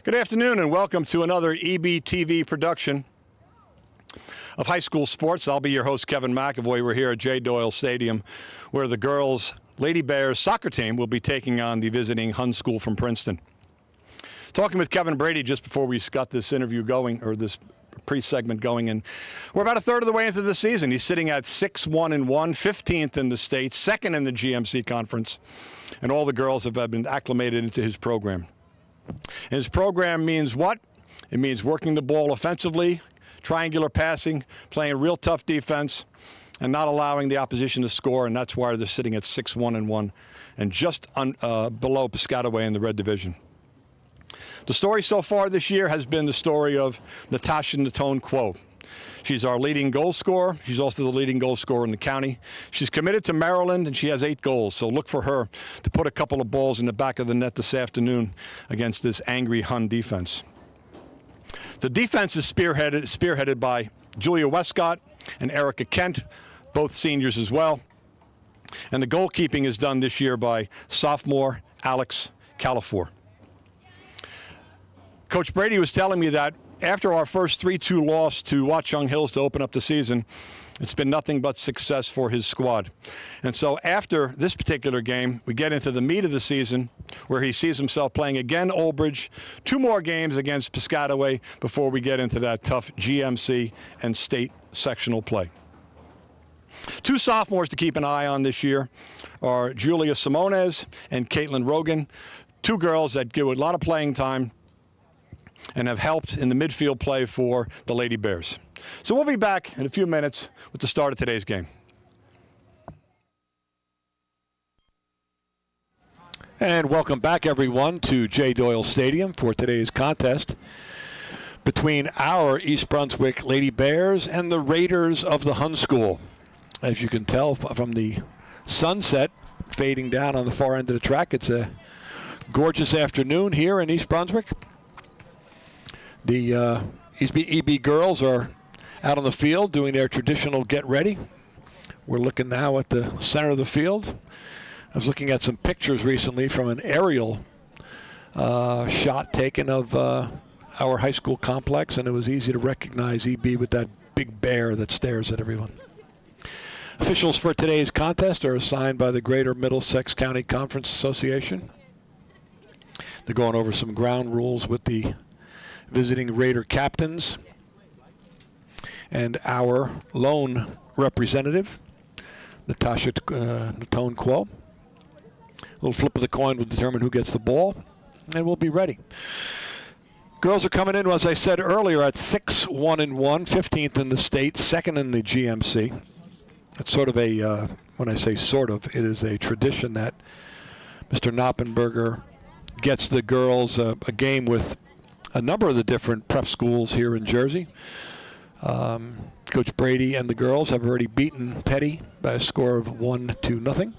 Good afternoon and welcome to another EBTV production of high school sports. I'll be your host, Kevin McEvoy. We're here at J. Doyle Stadium where the girls' Lady Bears soccer team will be taking on the visiting Hun School from Princeton. Talking with Kevin Brady just before we got this interview going, or this pre-segment going, and we're about a third of the way into the season. He's sitting at 6-1-1, 15th in the state, second in the GMC conference, and all the girls have been acclimated into his program. His program means what? It means working the ball offensively, triangular passing, playing real tough defense, and not allowing the opposition to score, and that's why they're sitting at 6-1-1 and just below Piscataway in the red division. The story so far this year has been the story of Natasha Natone Quo. She's our leading goal scorer. She's also the leading goal scorer in the county. She's committed to Maryland, and she has 8 goals. So look for her to put a couple of balls in the back of the net this afternoon against this angry Hun defense. The defense is spearheaded by Julia Westcott and Erica Kent, both seniors as well. And the goalkeeping is done this year by sophomore Alex Califor. Coach Brady was telling me that after our first 3-2 loss to Watchung Hills to open up the season, it's been nothing but success for his squad. And so after this particular game, we get into the meat of the season where he sees himself playing again Old Bridge, 2 more games against Piscataway before we get into that tough GMC and state sectional play. 2 sophomores to keep an eye on this year are Julia Simones and Caitlin Rogan, 2 girls that give a lot of playing time and have helped in the midfield play for the Lady Bears. So we'll be back in a few minutes with the start of today's game. And welcome back, everyone, to J. Doyle Stadium for today's contest between our East Brunswick Lady Bears and the Raiders of the Hun School. As you can tell from the sunset fading down on the far end of the track, it's a gorgeous afternoon here in East Brunswick. The EB girls are out on the field doing their traditional get ready. We're looking now at the center of the field. I was looking at some pictures recently from an aerial shot taken of our high school complex, and it was easy to recognize EB with that big bear that stares at everyone. Officials for today's contest are assigned by the Greater Middlesex County Conference Association. They're going over some ground rules with the visiting Raider captains and our lone representative, Natasha Natone Quo. A little flip of the coin will determine who gets the ball, and we'll be ready. Girls are coming in, as I said earlier, at 6-1-1, 15th in the state, second in the GMC. It's sort of a, when I say sort of, it is a tradition that Mr. Knoppenberger gets the girls a game with a number of the different prep schools here in Jersey. Coach Brady and the girls have already beaten Petty by a score of 1-0.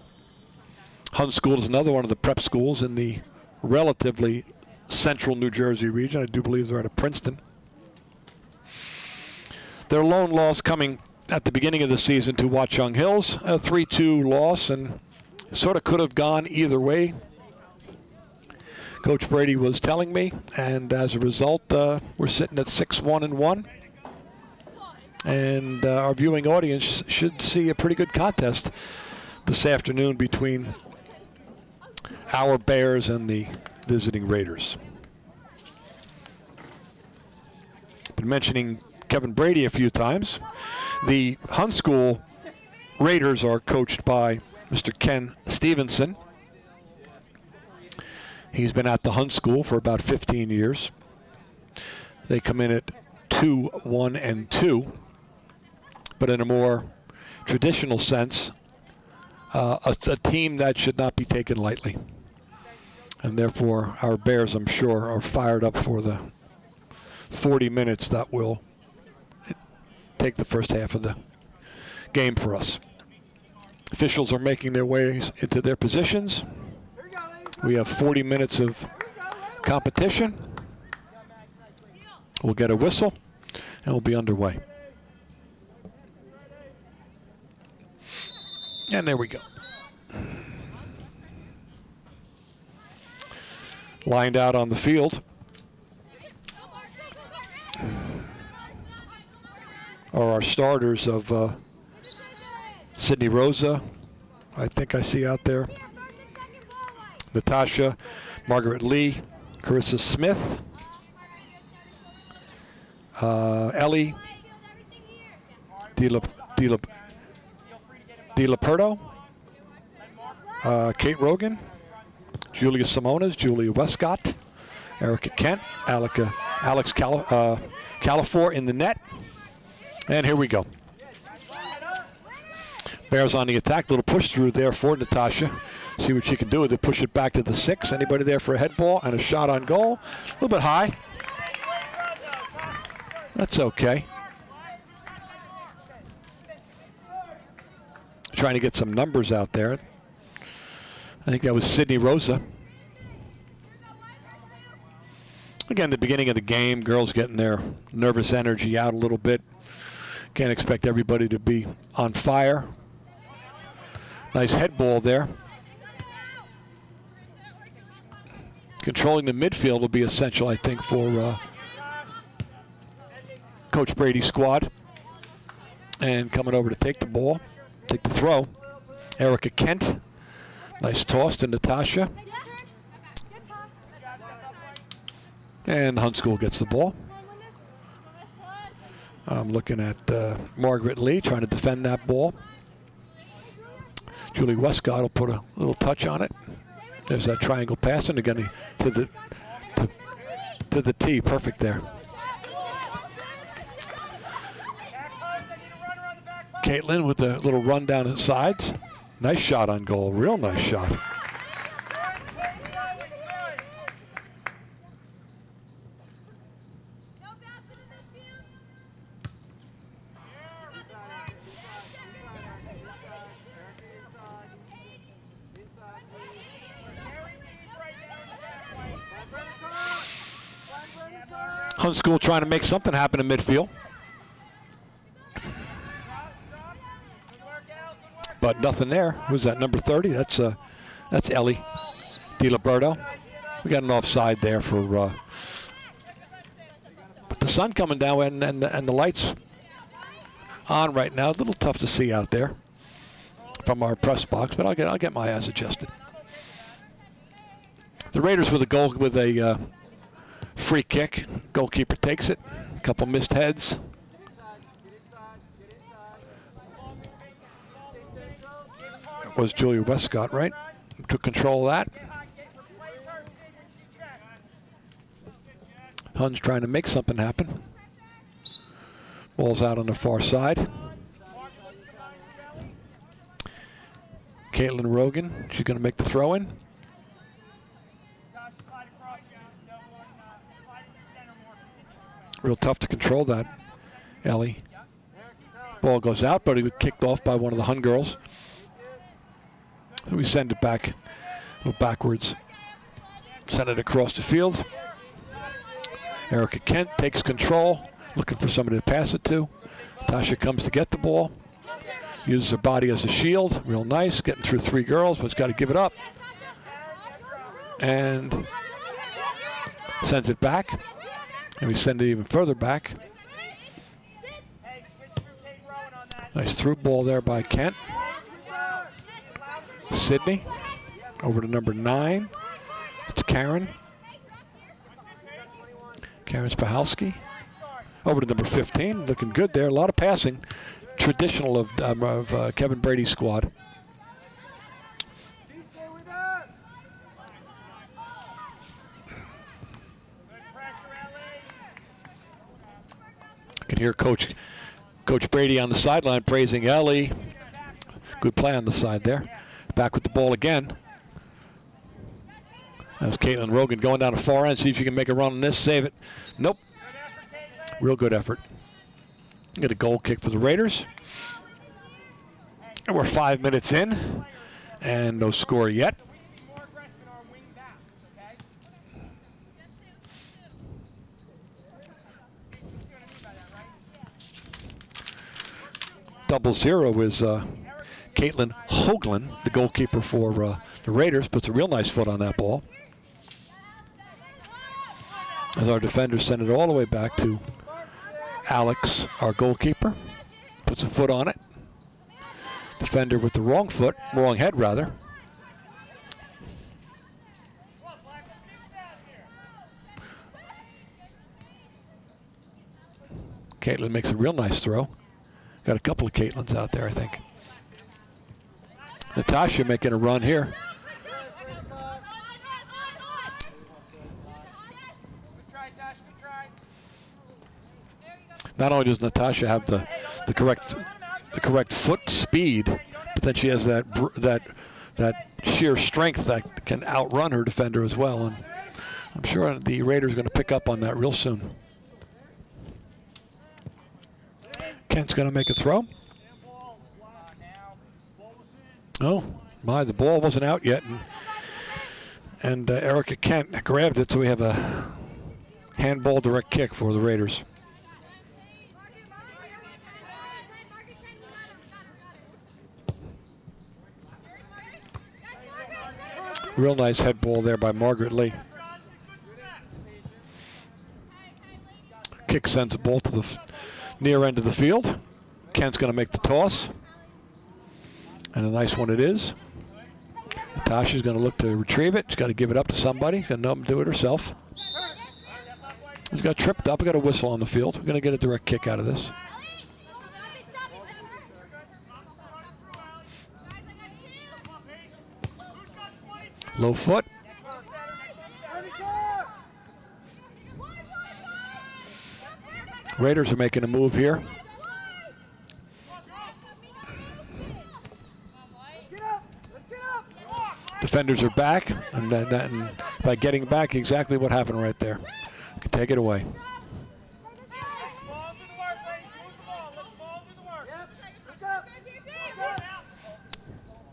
Hun School is another one of the prep schools in the relatively central New Jersey region. I do believe they're out of Princeton. Their lone loss coming at the beginning of the season to Watchung Hills, a 3-2 loss, and sort of could have gone either way. Coach Brady was telling me, and as a result, we're sitting at 6-1-1, and our viewing audience should see a pretty good contest this afternoon between our Bears and the visiting Raiders. Been mentioning Kevin Brady a few times. The Hun School Raiders are coached by Mr. Ken Stevenson. He's been at the Hun School for about 15 years. They come in at 2-1-2, but in a more traditional sense, a team that should not be taken lightly. And therefore, our Bears, I'm sure, are fired up for the 40 minutes that will take the first half of the game for us. Officials are making their ways into their positions. We have 40 minutes of competition. We'll get a whistle, and we'll be underway. And there we go. Lined out on the field are our starters of Sydney Rosa, I think I see out there. Natasha, Margaret Lee, Carissa Smith, Ellie DiLaperto, Kate Rogan, Julia Simonas, Julia Westcott, Erica Kent, Alex Califor in the net. And here we go. Bears on the attack. Little push through there for Natasha. See what she can do with it. Push it back to the 6. Anybody there for a head ball and a shot on goal? A little bit high. That's okay. Trying to get some numbers out there. I think that was Sydney Rosa. Again, the beginning of the game, girls getting their nervous energy out a little bit. Can't expect everybody to be on fire. Nice head ball there. Controlling the midfield will be essential, I think, for Coach Brady's squad. And coming over to take the ball, take the throw, Erica Kent. Nice toss to Natasha. And Hunt School gets the ball. I'm looking at Margaret Lee trying to defend that ball. Julie Westcott will put a little touch on it. There's that triangle pass, and again to the tee. Perfect there. Caitlin with a little run down the sides. Nice shot on goal. Real nice shot. Hunt School trying to make something happen in midfield. But nothing there. Who's that, number 30? That's Ellie DiLaberto. We got an offside there for but the sun coming down and the lights on right now. A little tough to see out there from our press box, but I'll get my eyes adjusted. The Raiders with a goal with a free kick. Goalkeeper takes it. A couple missed heads. It was Julia Westcott, right? Took control of that. Hunt's trying to make something happen. Ball's out on the far side. Caitlin Rogan, she's going to make the throw in. Real tough to control that, Ellie. Ball goes out, but he was kicked off by one of the Hun girls. So we send it back, a little backwards. Send it across the field. Erica Kent takes control, looking for somebody to pass it to. Tasha comes to get the ball. Uses her body as a shield. Real nice, getting through 3 girls, but it's got to give it up. And sends it back. And we send it even further back. Nice through ball there by Kent. Sydney over to number 9. It's Karen. Karen Spahalski. Over to number 15. Looking good there. A lot of passing. Traditional of Kevin Brady's squad. You can hear Coach Brady on the sideline praising Ellie. Good play on the side there. Back with the ball again. That was Caitlin Rogan going down the far end. See if you can make a run on this. Save it. Nope. Real good effort. Get a goal kick for the Raiders. And we're 5 minutes in. And no score yet. Double zero is Caitlin Hoagland, the goalkeeper for the Raiders. Puts a real nice foot on that ball. As our defenders send it all the way back to Alex, our goalkeeper, puts a foot on it. Defender with the wrong foot, wrong head rather. Caitlin makes a real nice throw. Got a couple of Caitlins out there, I think. Natasha making a run here. Not only does Natasha have the correct foot speed, but then she has that sheer strength that can outrun her defender as well. And I'm sure the Raiders are going to pick up on that real soon. Kent's going to make a throw. Oh, my, the ball wasn't out yet. And Erica Kent grabbed it, so we have a handball direct kick for the Raiders. Real nice head ball there by Margaret Lee. Kick sends the ball to the near end of the field. Kent's going to make the toss. And a nice one it is. Natasha's going to look to retrieve it. She's got to give it up to somebody. Going to do it herself. She's got tripped up. We got a whistle on the field. We're going to get a direct kick out of this. Low foot. Raiders are making a move here. Defenders are back, and by getting back, exactly what happened right there. You can take it away.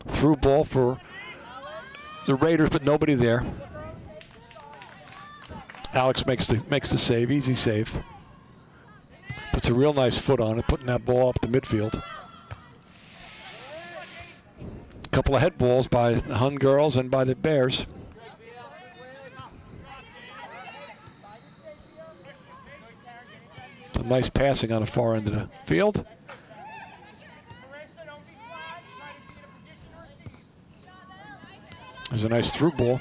Through ball for the Raiders, but nobody there. Alex makes the save, easy save. Puts a real nice foot on it, putting that ball up to midfield. A couple of head balls by the Hun girls and by the Bears. Some nice passing on the far end of the field. There's a nice through ball.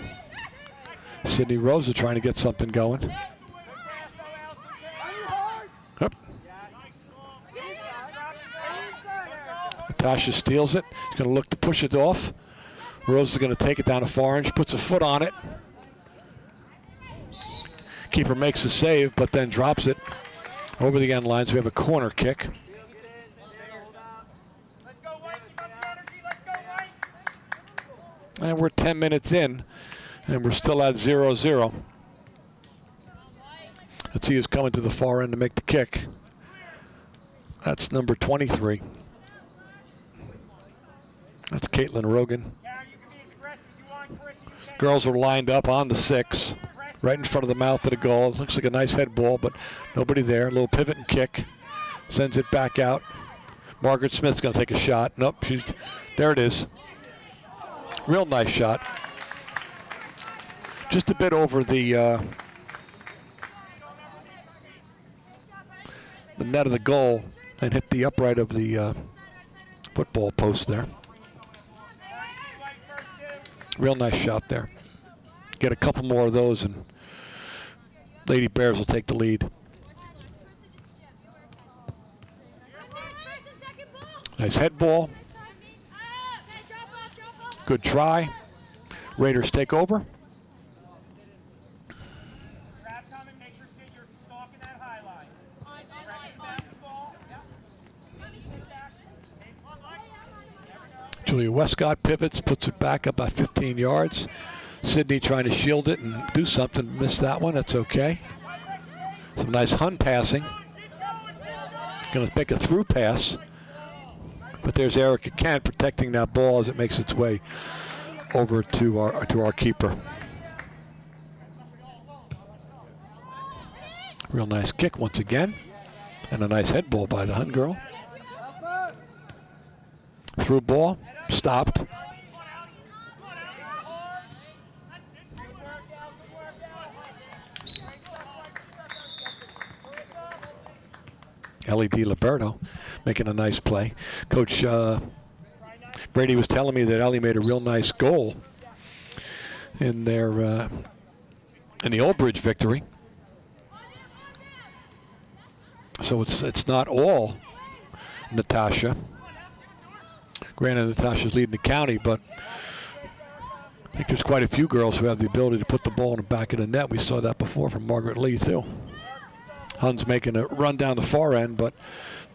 Sydney Rosa trying to get something going. Yep. Natasha steals it. She's going to look to push it off. Rosa's going to take it down the far end. She puts a foot on it. Keeper makes a save, but then drops it over the end line. So we have a corner kick. And we're 10 minutes in, and we're still at 0-0. Let's see who's coming to the far end to make the kick. That's number 23. That's Caitlin Rogan. Girls are lined up on the 6, right in front of the mouth of the goal. It looks like a nice head ball, but nobody there. A little pivot and kick. Sends it back out. Margaret Smith's going to take a shot. Nope, there it is. Real nice shot. Just a bit over the net of the goal and hit the upright of the football post there. Real nice shot there. Get a couple more of those and Lady Bears will take the lead. Nice head ball. Good try. Raiders take over. Julia Westcott pivots, puts it back up by 15 yards. Sydney trying to shield it and do something. Missed that one. That's okay. Some nice Hun passing. Going to make a through pass. But there's Erica Kent protecting that ball as it makes its way over to our keeper. Real nice kick once again. And a nice head ball by the Hun girl. Through ball. Stopped. Ellie DiLiberto making a nice play. Coach Brady was telling me that Ellie made a real nice goal in their in the Old Bridge victory. So it's not all Natasha. Granted, Natasha's leading the county, but I think there's quite a few girls who have the ability to put the ball in the back of the net. We saw that before from Margaret Lee, too. Hunn's making a run down the far end, but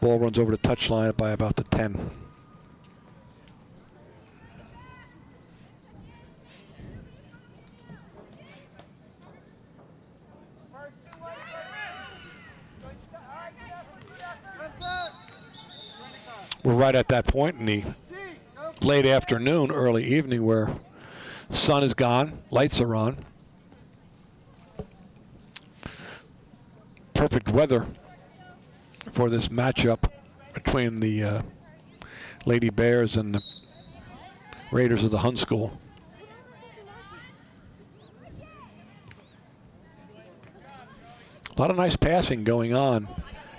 ball runs over the touchline by about the 10. We're right at that point in the late afternoon, early evening, where sun is gone, lights are on. Perfect weather for this matchup between the Lady Bears and the Raiders of the Hun School. A lot of nice passing going on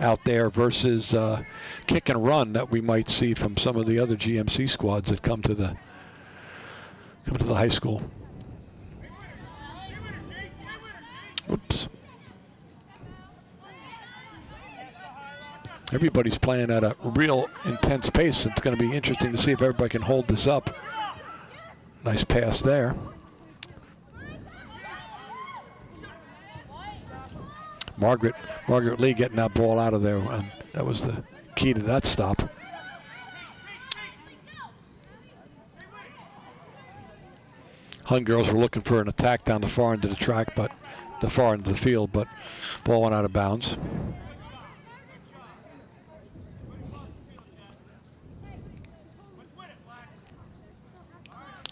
out there versus kick and run that we might see from some of the other GMC squads that come to the high school. Oops. Everybody's playing at a real intense pace. It's going to be interesting to see if everybody can hold this up. Nice pass there. Margaret Lee getting that ball out of there, and that was the key to that stop. Hun girls were looking for an attack down the far end of the track, but the far end of the field, but ball went out of bounds.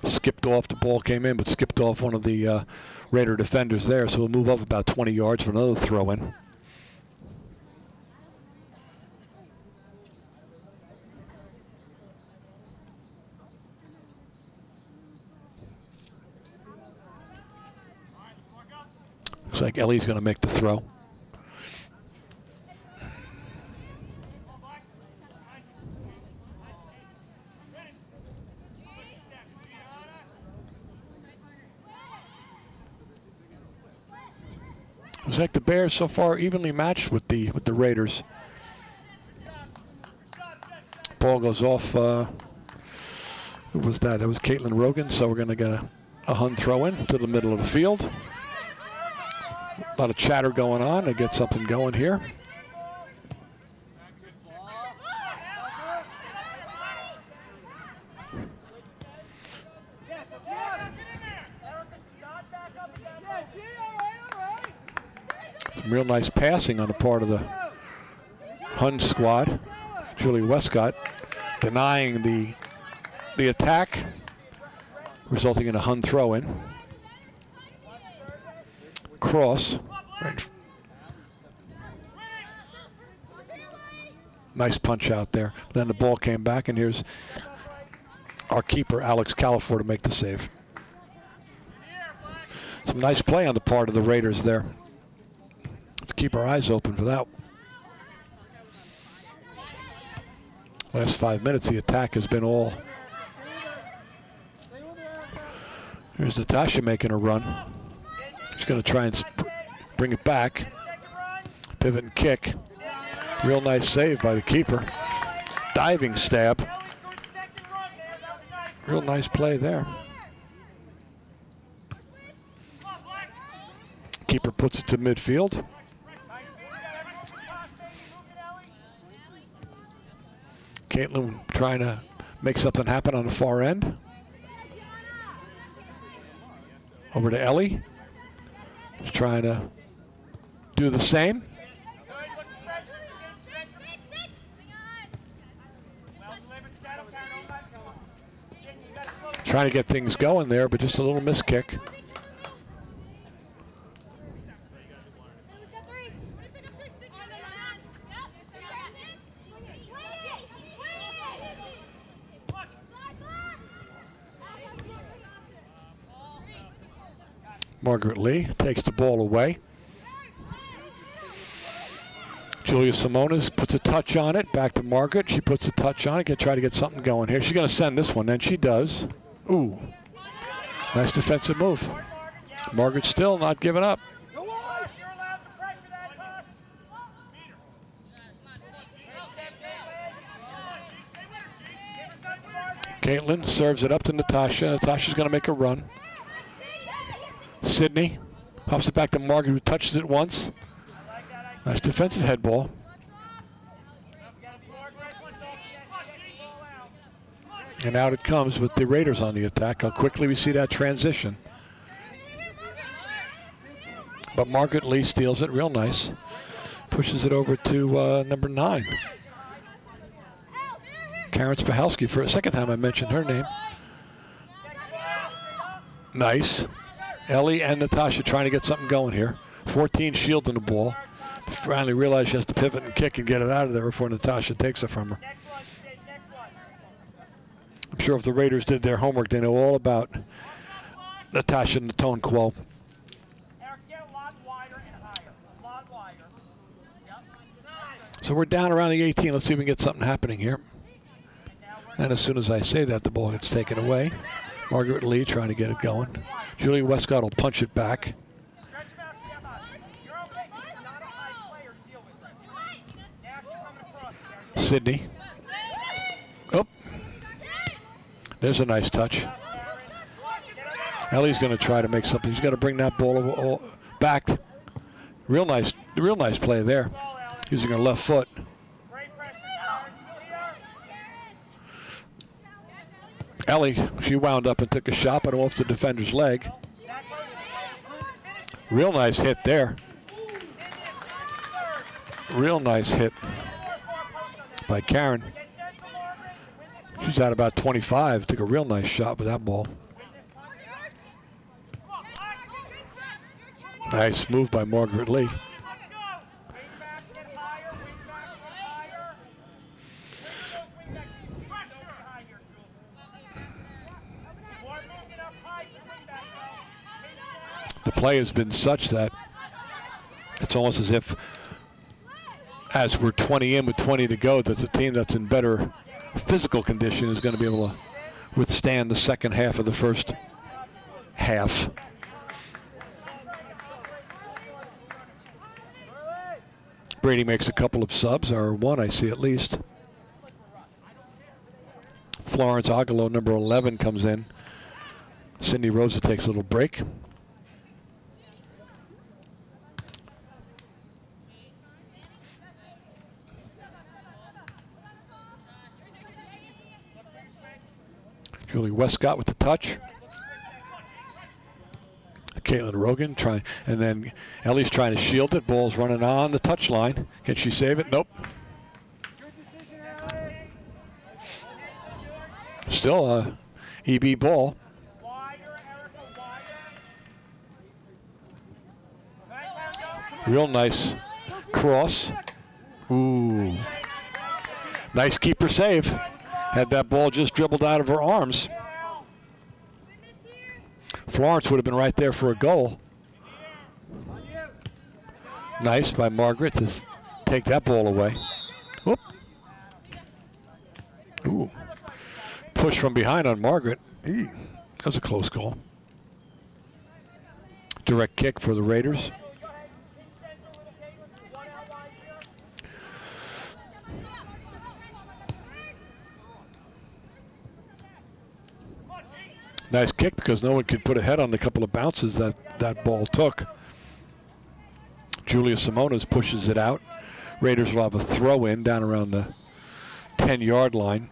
Skipped off, the ball came in, but skipped off one of the Raider defenders there, so we'll move up about 20 yards for another throw-in. Looks like Ellie's going to make the throw. Looks like the Bears so far evenly matched with the Raiders. Ball goes off. Who was that? That was Caitlin Rogan. So we're going to get a Hun throw in to the middle of the field. A lot of chatter going on to get something going here. Some real nice passing on the part of the Hun squad. Julie Westcott denying the attack, resulting in a Hun throw-in. Cross. Right. Nice punch out there. Then the ball came back, and here's our keeper, Alex Califor, to make the save. Some nice play on the part of the Raiders there. Let's keep our eyes open for that. Last 5 minutes, the attack has been all. Here's Natasha making a run. She's going to try and bring it back. Pivot and kick. Real nice save by the keeper. Diving stab. Real nice play there. Keeper puts it to midfield. Caitlin trying to make something happen on the far end. Over to Ellie. She's trying to do the same. Trying to get things going there, but just a little miss kick. Margaret Lee takes the ball away. Julia Simonas puts a touch on it. Back to Margaret. She puts a touch on it. Gonna try to get something going here. She's going to send this one, and she does. Ooh. Nice defensive move. Margaret still not giving up. Caitlin serves it up to Natasha. Natasha's going to make a run. Sydney pops it back to Margaret, who touches it once. Nice defensive head ball. And out it comes with the Raiders on the attack. How quickly we see that transition. But Margaret Lee steals it real nice. Pushes it over to number 9. Karen Spahalski. For a second time I mentioned her name. Nice. Ellie and Natasha trying to get something going here. 14 shielding the ball. Finally realized she has to pivot and kick and get it out of there before Natasha takes it from her. I'm sure if the Raiders did their homework, they know all about Natasha and the Tone Quo. So we're down around the 18. Let's see if we can get something happening here. And as soon as I say that, the ball gets taken away. Margaret Lee trying to get it going. Julia Westcott will punch it back. Sydney. Oh. There's a nice touch. Ellie's going to try to make something. He's got to bring that ball back. Real nice play there. Using her left foot. Ellie, she wound up and took a shot, but off the defender's leg. Real nice hit there. Real nice hit by Karen. She's at about 25. Took a real nice shot with that ball. Nice move by Margaret Lee. The play has been such that it's almost as if, as we're 20 in with 20 to go, that the team that's in better physical condition is going to be able to withstand the second half of the first half. Brady makes a couple of subs, or one I see at least. Florence Aguilo, number 11, comes in. Cindy Rosa takes a little break. Julie Westcott with the touch. Caitlin Rogan trying, and then Ellie's trying to shield it. Ball's running on the touch line. Can she save it? Nope. Still a EB ball. Real nice cross. Ooh. Nice keeper save. Had that ball just dribbled out of her arms. Florence would have been right there for a goal. Nice by Margaret to take that ball away. Whoop. Ooh. Push from behind on Margaret. Eee. That was a close call. Direct kick for the Raiders. Nice kick because no one could put a head on the couple of bounces that ball took. Julia Simonas pushes it out. Raiders will have a throw in down around the 10-yard line.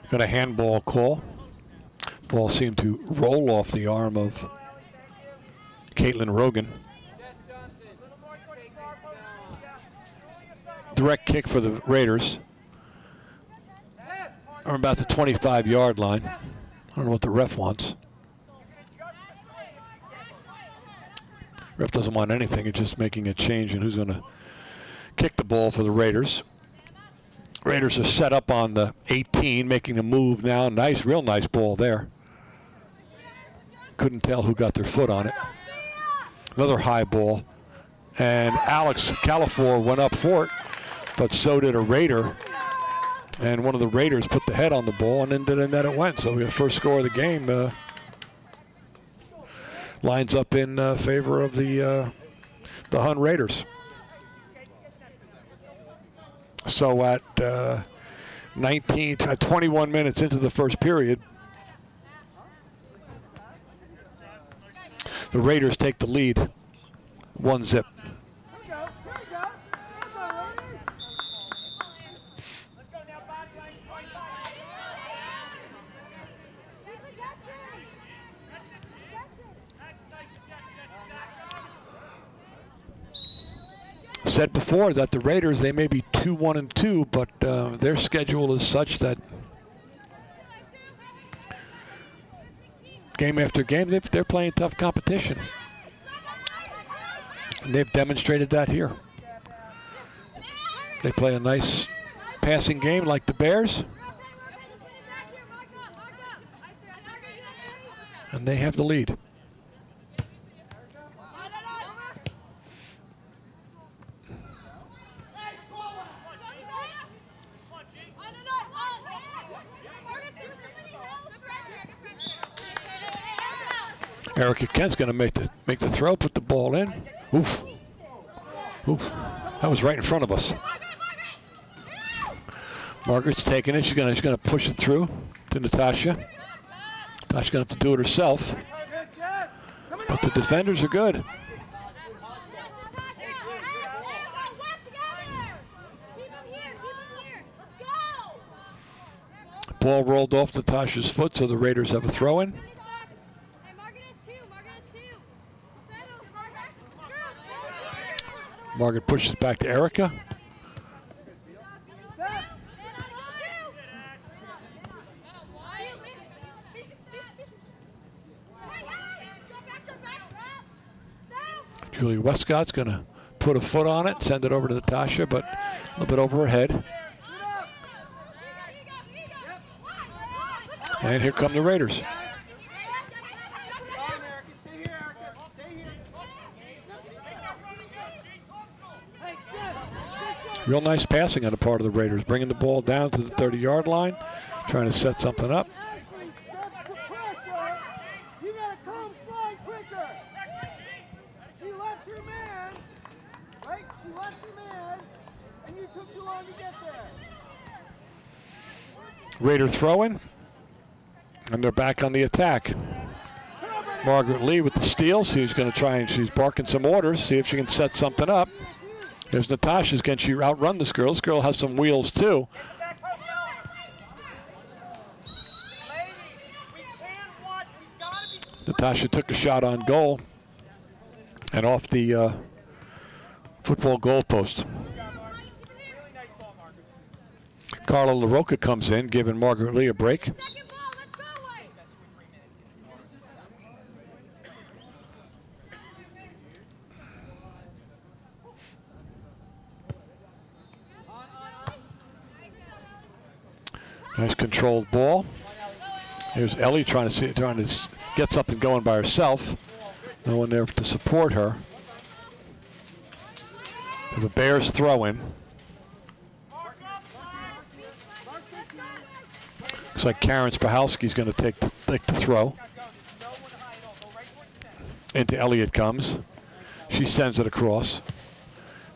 Got a handball call. Ball seemed to roll off the arm of Caitlin Rogan. Direct kick for the Raiders. Or about the 25-yard line. I don't know what the ref wants. Ref doesn't want anything. It's just making a change in who's going to kick the ball for the Raiders. Raiders are set up on the 18, making a move now. Nice, real nice ball there. Couldn't tell who got their foot on it. Another high ball. And Alex Califor went up for it, but so did a Raider. And one of the Raiders put the head on the ball, and into the net it went. So we have first score of the game. Lines up in favor of the Hun Raiders. So at 21 minutes into the first period, the Raiders take the lead, 1-0. Said before that the Raiders, they may be 2-1-2, but their schedule is such that game after game, they're playing tough competition. And they've demonstrated that here. They play a nice passing game like the Bears. And they have the lead. Erica Kent's going to make the throw, put the ball in. Oof. Oof. That was right in front of us. Margaret's taking it. She's going to push it through to Natasha. Natasha's going to have to do it herself. But the defenders are good. Ball rolled off Natasha's foot, so the Raiders have a throw-in. Margaret pushes back to Erica. Julie Westcott's going to put a foot on it, send it over to Natasha, but a little bit over her head. And here come the Raiders. Real nice passing on the part of the Raiders, bringing the ball down to the 30-yard line, trying to set something up. Raider throwing, and they're back on the attack. Margaret Lee with the steal. She's going to try and she's barking some orders, see if she can set something up. There's Natasha. Can she outrun this girl? This girl has some wheels too. Natasha took a shot on goal and off the football goal post. Carla LaRocca comes in, giving Margaret Lee a break. Nice controlled ball. Here's Ellie trying to get something going by herself. No one there to support her. The Bears throw in. Looks like Karen Spahalski's going to take the throw. Into Elliott comes. She sends it across.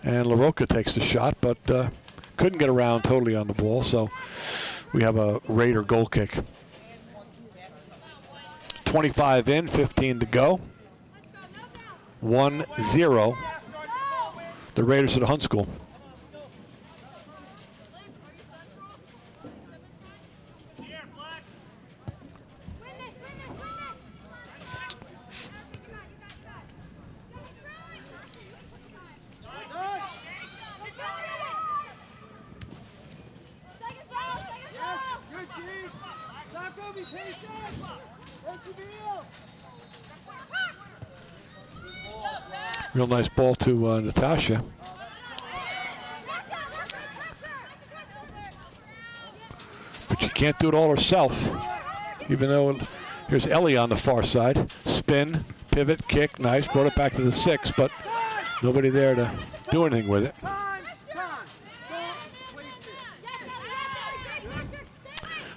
And LaRocca takes the shot, but couldn't get around totally on the ball, so we have a Raider goal kick. 25 in, 15 to go. 1-0. The Raiders at the Hunt School. Real nice ball to Natasha. But she can't do it all herself. Even though here's Ellie on the far side. Spin, pivot, kick, nice. Brought it back to the 6, but nobody there to do anything with it.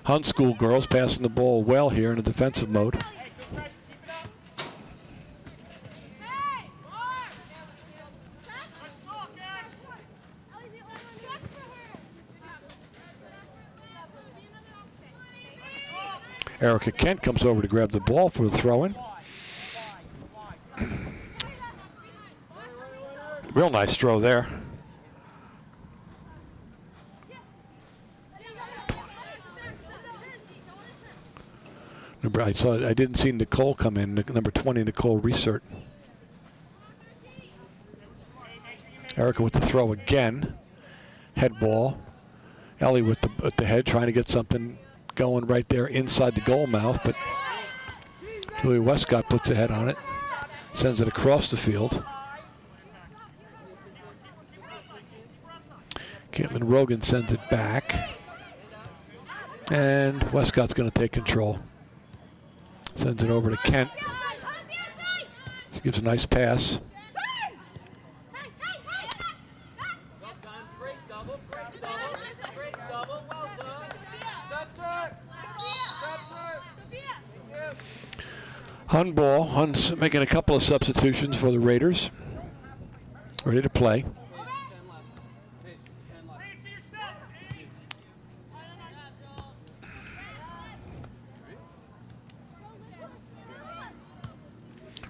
Hun School girls passing the ball well here in a defensive mode. Erica Kent comes over to grab the ball for the throw-in. Real nice throw there. I didn't see Nicole come in, number 20, Nicole Research. Erica with the throw again. Head ball. Ellie with the head, trying to get something going right there inside the goal mouth, but Julie Westcott puts a head on it, sends it across the field. Caitlin Rogan sends it back, and Westcott's going to take control. Sends it over to Kent. She gives a nice pass. Hun ball. Hun's making a couple of substitutions for the Raiders. Ready to play.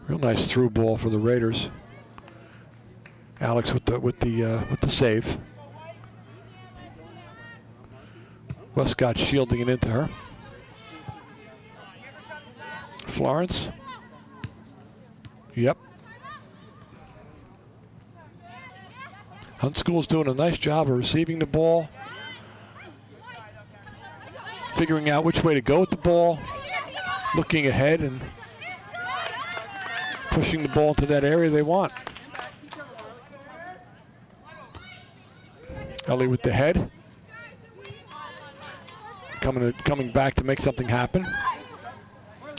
Real nice through ball for the Raiders. Alex with the save. Westcott shielding it into her. Florence. Yep. Hunt School's doing a nice job of receiving the ball, figuring out which way to go with the ball, looking ahead and pushing the ball into that area they want. Ellie with the head. Coming back to make something happen.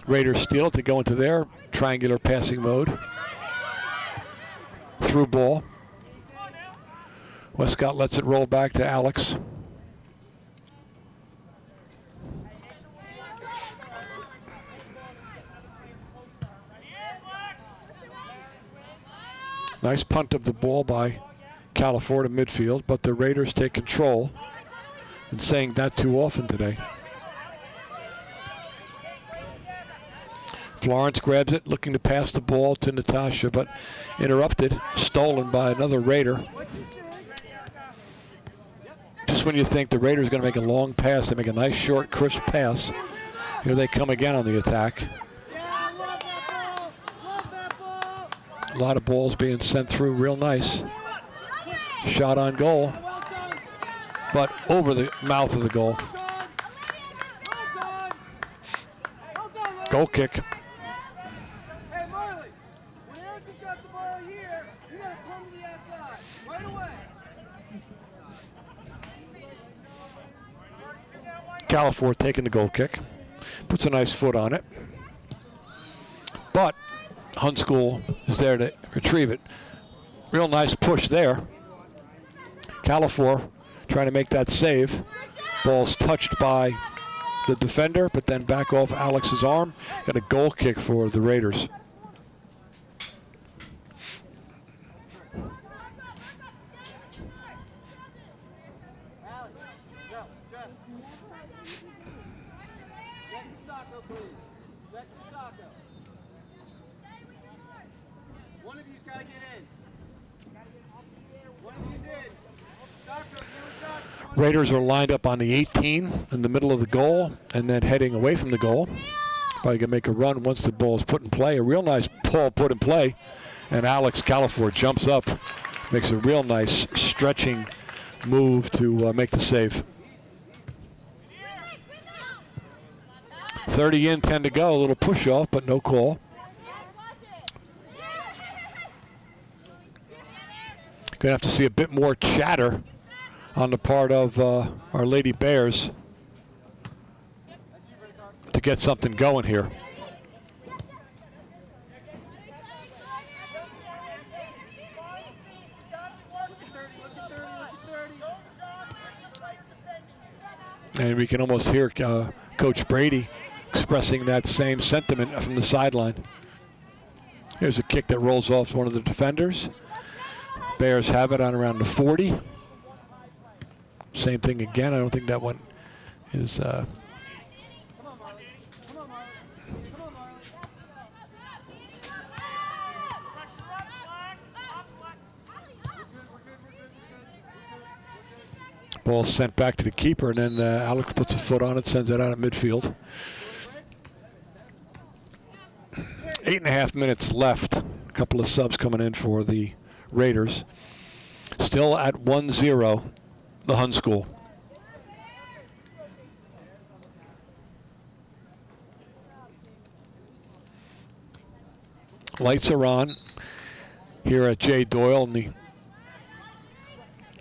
Raiders steal it to go into their triangular passing mode. Through ball. Westcott lets it roll back to Alex. Nice punt of the ball by California to midfield, but the Raiders take control. Been saying that too often today. Florence grabs it, looking to pass the ball to Natasha, but interrupted, stolen by another Raider. Just when you think the Raiders are going to make a long pass, they make a nice, short, crisp pass. Here they come again on the attack. A lot of balls being sent through real nice. Shot on goal, but over the mouth of the goal. Goal kick. California taking the goal kick. Puts a nice foot on it. But Hun School is there to retrieve it. Real nice push there. California trying to make that save. Ball's touched by the defender, but then back off Alex's arm. Got a goal kick for the Raiders. Raiders are lined up on the 18 in the middle of the goal and then heading away from the goal. Probably going to make a run once the ball is put in play. A real nice ball put in play. And Alex California jumps up, makes a real nice stretching move to make the save. 30 in, 10 to go. A little push off, but no call. Gonna have to see a bit more chatter on the part of our Lady Bears to get something going here. And we can almost hear Coach Brady expressing that same sentiment from the sideline. Here's a kick that rolls off one of the defenders. Bears have it on around the 40. Same thing again. I don't think that one is... Ball sent back to the keeper, and then Alex puts a foot on it, sends it out at midfield. 8.5 minutes left. A couple of subs coming in for the Raiders. Still at 1-0, the Hun School. Lights are on here at J. Doyle in the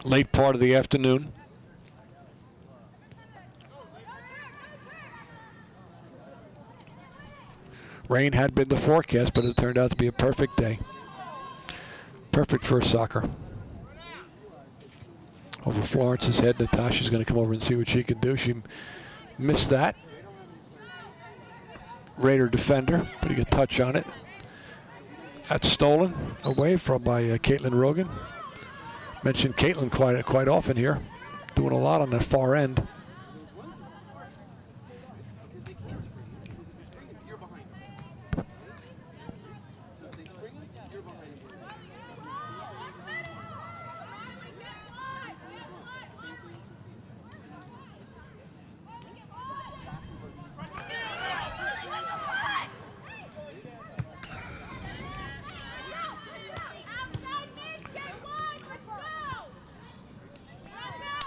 late part of the afternoon. Rain had been the forecast, but it turned out to be a perfect day. Perfect for soccer. Over Florence's head, Natasha's going to come over and see what she can do. She missed that. Raider defender, putting a touch on it. That's stolen away from by Caitlin Rogan. Mentioned Caitlin quite often here, doing a lot on that far end.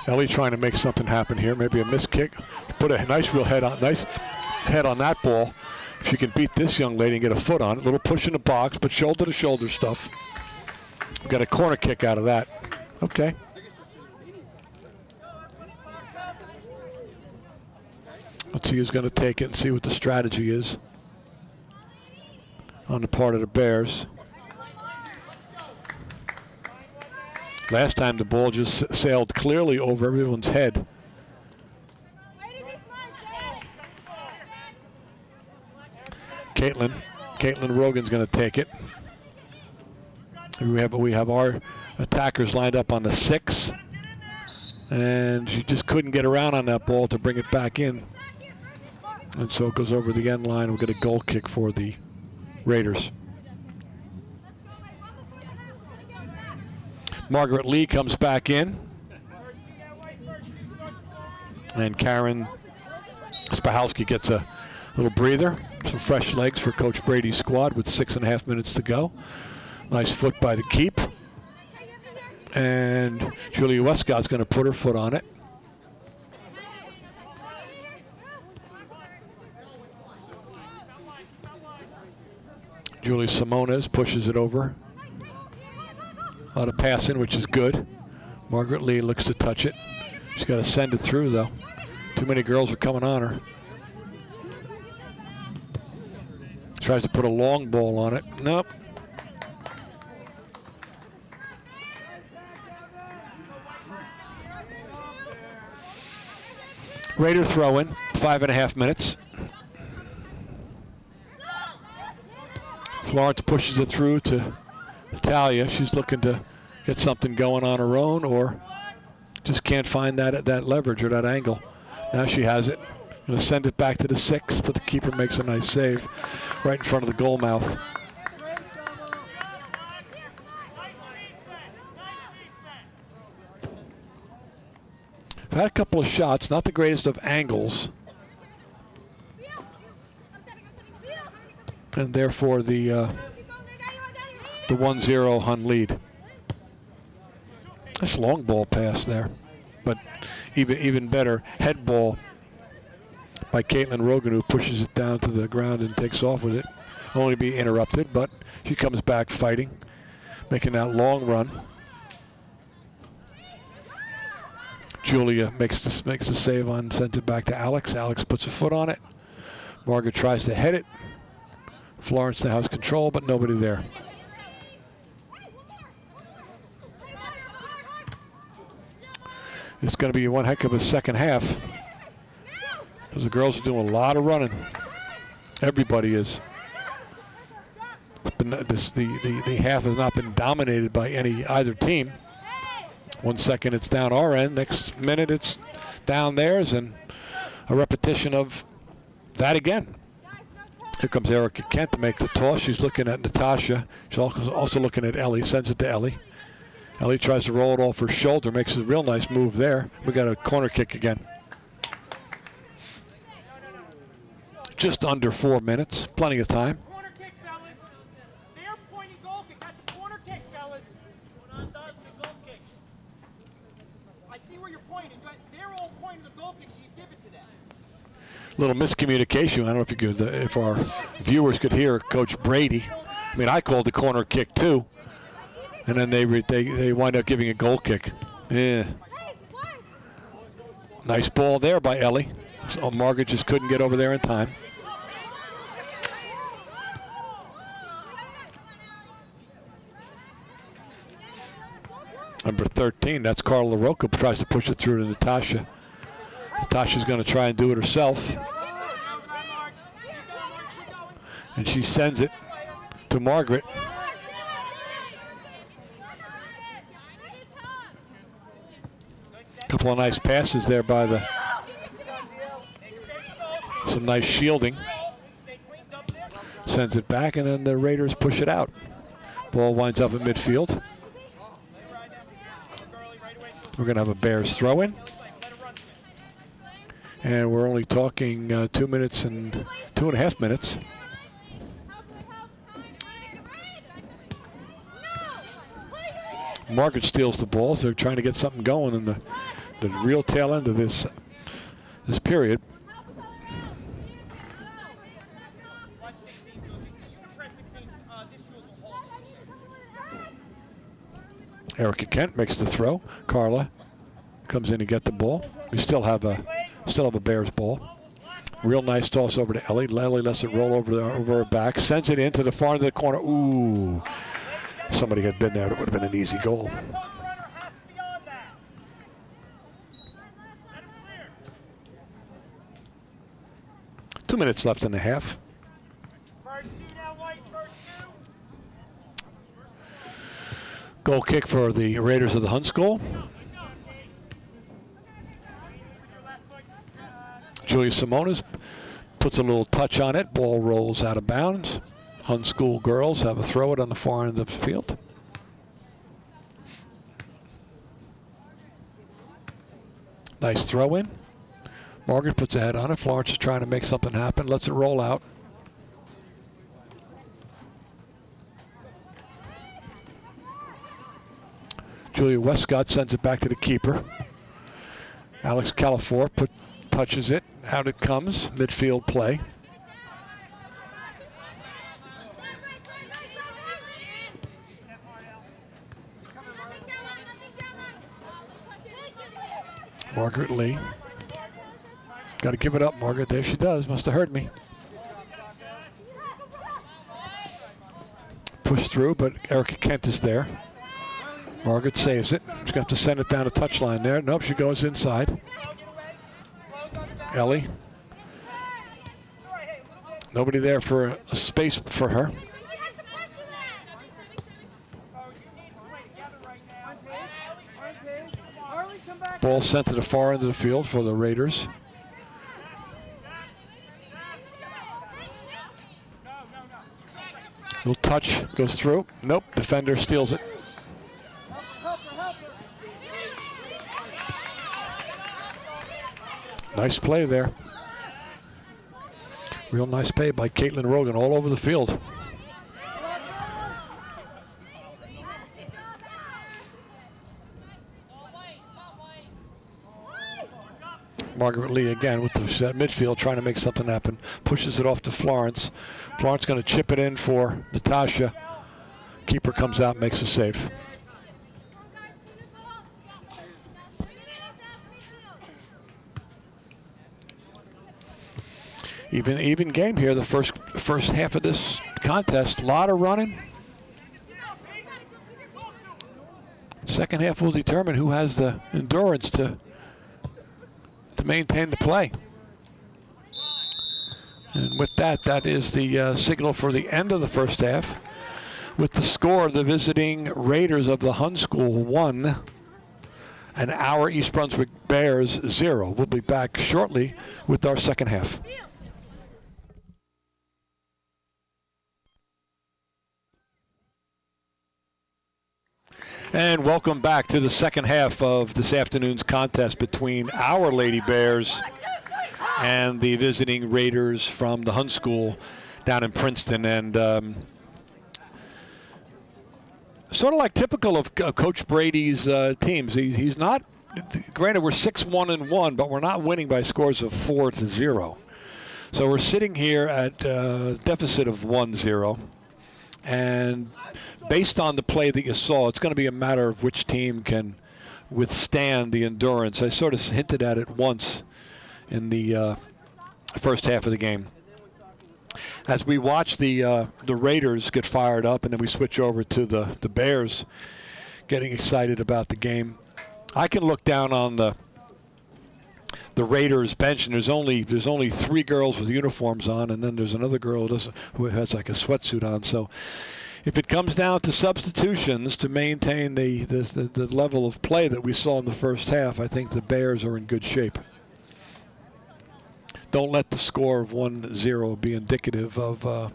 Ellie trying to make something happen here. Maybe a missed kick. Put a nice head on that ball. If she can beat this young lady and get a foot on it. A little push in the box, but shoulder to shoulder stuff. Got a corner kick out of that. Okay. Let's see who's going to take it and see what the strategy is on the part of the Bears. Last time the ball just sailed clearly over everyone's head. Caitlin Rogan's going to take it. We have our attackers lined up on the 6, and she just couldn't get around on that ball to bring it back in, and so it goes over the end line. We'll get a goal kick for the Raiders. Margaret Lee comes back in. And Karen Spahalski gets a little breather. Some fresh legs for Coach Brady's squad with 6.5 minutes to go. Nice foot by the keep. And Julia Westcott's going to put her foot on it. Julie Simones pushes it over. A lot of passing, which is good. Margaret Lee looks to touch it. She's got to send it through, though. Too many girls are coming on her. Tries to put a long ball on it. Nope. Raider throw in, 5.5 minutes. Florence pushes it through to Natalia. She's looking to get something going on her own, or just can't find that leverage or that angle. Now she has it. Going to send it back to the 6, but the keeper makes a nice save right in front of the goal mouth. I've had a couple of shots, not the greatest of angles. And therefore the 1-0 Hun lead. Nice long ball pass there, but even better head ball by Caitlin Rogan, who pushes it down to the ground and takes off with it. Only be interrupted, but she comes back fighting, making that long run. Julia makes the save on, sends it back to Alex. Alex puts a foot on it. Margaret tries to head it. Florence now has control, but nobody there. It's going to be one heck of a second half, because the girls are doing a lot of running. Everybody is. The half has not been dominated by either team. 1 second it's down our end, next minute it's down theirs, and a repetition of that again. Here comes Erica Kent to make the toss. She's looking at Natasha. She's also looking at Ellie, sends it to Ellie. Ellie tries to roll it off her shoulder, makes a real nice move there. We got a corner kick again. Just under 4 minutes, plenty of time. Corner kick, fellas. They're pointing goal kick. That's a corner kick, fellas. We're not done with the goal kick. I see where you're pointing. They're all pointing the goal kick she's given to them. Little miscommunication. I don't know if you could, if our viewers could hear Coach Brady. I mean, I called the corner kick too, and then they wind up giving a goal kick. Yeah. Nice ball there by Ellie. So Margaret just couldn't get over there in time. Number 13, that's Carla Rocca, tries to push it through to Natasha. Natasha's going to try and do it herself. And she sends it to Margaret. Couple of nice passes there by some nice shielding. Sends it back, and then the Raiders push it out. Ball winds up at midfield. We're going to have a Bears throw in. And we're only talking 2 minutes and 2.5 minutes. Margaret steals the ball, so they're trying to get something going in the real tail end of this period. Erica Kent makes the throw. Carla comes in to get the ball. We still have a Bears ball. Real nice toss over to Ellie. Ellie lets it roll over her back. Sends it into the far end of the corner. Ooh. If somebody had been there, it would have been an easy goal. Two minutes left in the half. Goal kick for the Raiders of the Hunt School. Julia Simonas puts a little touch on it. Ball rolls out of bounds. Hunt School girls have a throw it on the far end of the field. Nice throw in. Margaret puts a head on it. Florence is trying to make something happen. Lets it roll out. Julia Westcott sends it back to the keeper. Alex Calafor touches it. Out it comes. Midfield play. Margaret Lee. Got to give it up, Margaret. There she does. Must have heard me. Push through, but Erica Kent is there. Margaret saves it. She's got to send it down the touchline there. Nope, she goes inside. Ellie. Nobody there for a space for her. Ball sent to the far end of the field for the Raiders. Little touch goes through. Nope, defender steals it. Nice play there. Real nice play by Caitlin Rogan all over the field. Margaret Lee again with the midfield trying to make something happen. Pushes it off to Florence. Florence going to chip it in for Natasha. Keeper comes out, makes a save. Even game here, the first half of this contest. A lot of running. Second half will determine who has the endurance to maintain the play. And with that, that is the signal for the end of the first half. With the score, the visiting Raiders of the Hun School 1 and our East Brunswick Bears 0. We'll be back shortly with our second half. And welcome back to the second half of this afternoon's contest between our Lady Bears and the visiting Raiders from the Hun School down in Princeton. And sort of like typical of Coach Brady's teams. He's not, granted we're 6-1-1, but we're not winning by scores of 4-0. So we're sitting here at a deficit of 1-0. And based on the play that you saw, it's going to be a matter of which team can withstand the endurance. I sort of hinted at it once in the first half of the game. As we watch the Raiders get fired up, and then we switch over to the Bears getting excited about the game, I can look down on the Raiders bench, and there's only 3 girls with uniforms on, and then there's another girl who has like a sweatsuit on. So if it comes down to substitutions to maintain the level of play that we saw in the first half, I think the Bears are in good shape. Don't let the score of 1-0 be indicative of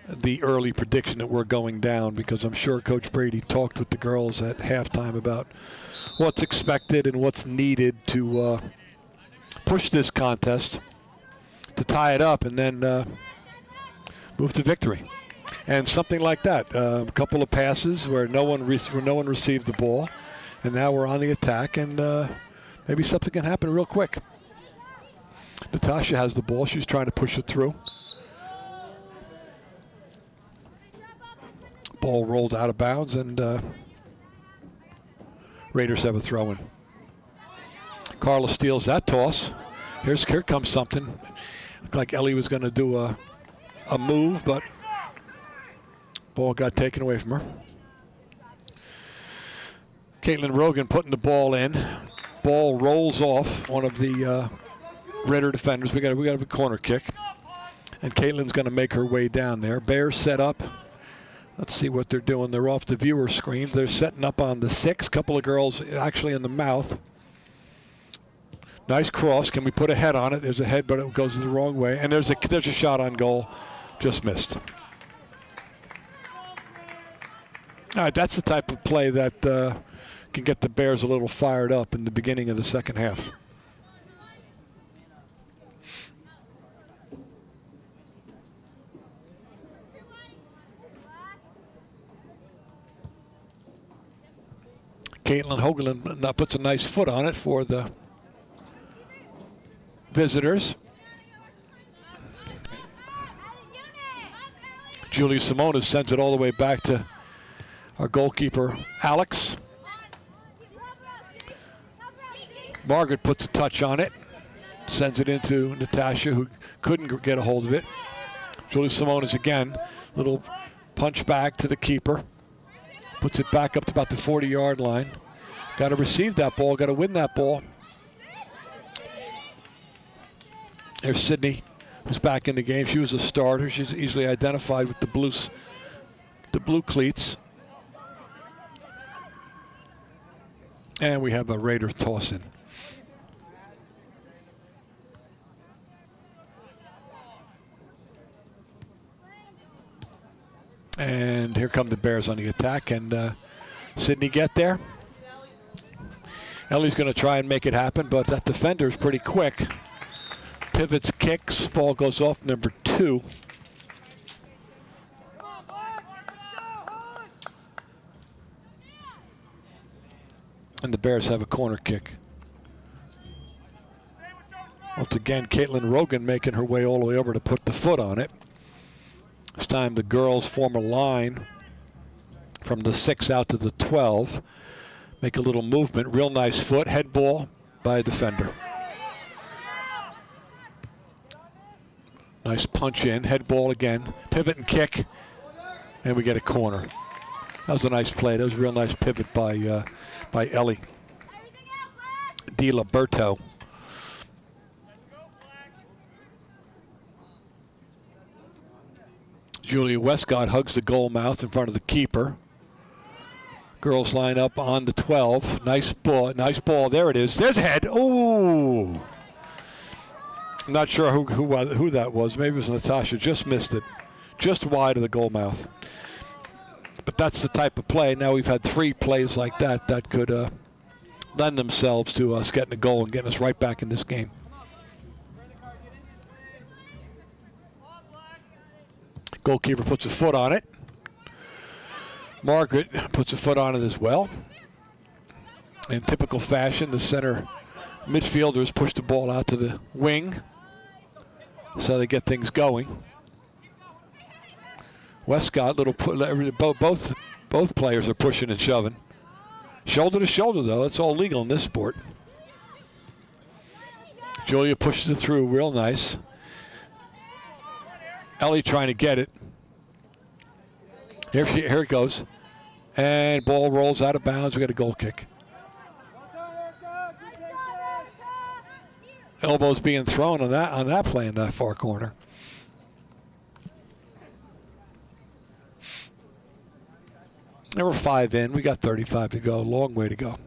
the early prediction that we're going down, because I'm sure Coach Brady talked with the girls at halftime about what's expected and what's needed to push this contest to tie it up and then move to victory. And something like that, a couple of passes where no one received the ball, and now we're on the attack, and maybe something can happen real quick. Natasha has the ball. She's trying to push it through. Ball rolled out of bounds, and Raiders have a throw-in. Carla steals that toss. Here comes something. Looked like Ellie was going to do a move, but ball got taken away from her. Caitlin Rogan putting the ball in. Ball rolls off one of the Raider defenders. We got a corner kick, and Caitlin's going to make her way down there. Bears set up. Let's see what they're doing. They're off the viewer screen. They're setting up on the 6. Couple of girls actually in the mouth. Nice cross. Can we put a head on it? There's a head, but it goes the wrong way. And there's a shot on goal. Just missed. All right, that's the type of play that can get the Bears a little fired up in the beginning of the second half. Caitlin Hoagland puts a nice foot on it for the visitors. Julia Simonis sends it all the way back to our goalkeeper, Alex. Margaret puts a touch on it, sends it into Natasha, who couldn't get a hold of it. Julia Simonis again, little punch back to the keeper. Puts it back up to about the 40-yard line. Got to receive that ball, got to win that ball. There's Sydney, who's back in the game. She was a starter. She's easily identified with the blue cleats. And we have a Raider toss in. And here come the Bears on the attack. And Sydney get there. Ellie's going to try and make it happen, but that defender is pretty quick. Pivots, kicks, ball goes off number 2. And the Bears have a corner kick. Once again, Caitlin Rogan making her way all the way over to put the foot on it. This time the girls form a line from the 6 out to the 12. Make a little movement. Real nice foot. Head ball by a defender. Nice punch in, head ball again, pivot and kick, and we get a corner. That was a nice play. That was a real nice pivot by Ellie Di Liberto. Julia Westcott hugs the goal mouth in front of the keeper. Girls line up on the 12. Nice ball. Nice ball. There it is. There's a head. Ooh. I'm not sure who that was. Maybe it was Natasha. Just missed it. Just wide of the goal mouth. But that's the type of play. Now we've had 3 plays like that that could lend themselves to us getting a goal and getting us right back in this game. Goalkeeper puts a foot on it. Margaret puts a foot on it as well. In typical fashion, the center midfielders push the ball out to the wing so they get things going. Westcott, both players are pushing and shoving. Shoulder to shoulder, though. It's all legal in this sport. Julia pushes it through real nice. Ellie trying to get it. Here it goes. And ball rolls out of bounds. We got a goal kick. Elbows being thrown on that play in that far corner. There were 5 in. We got 35 to go. Long way to go.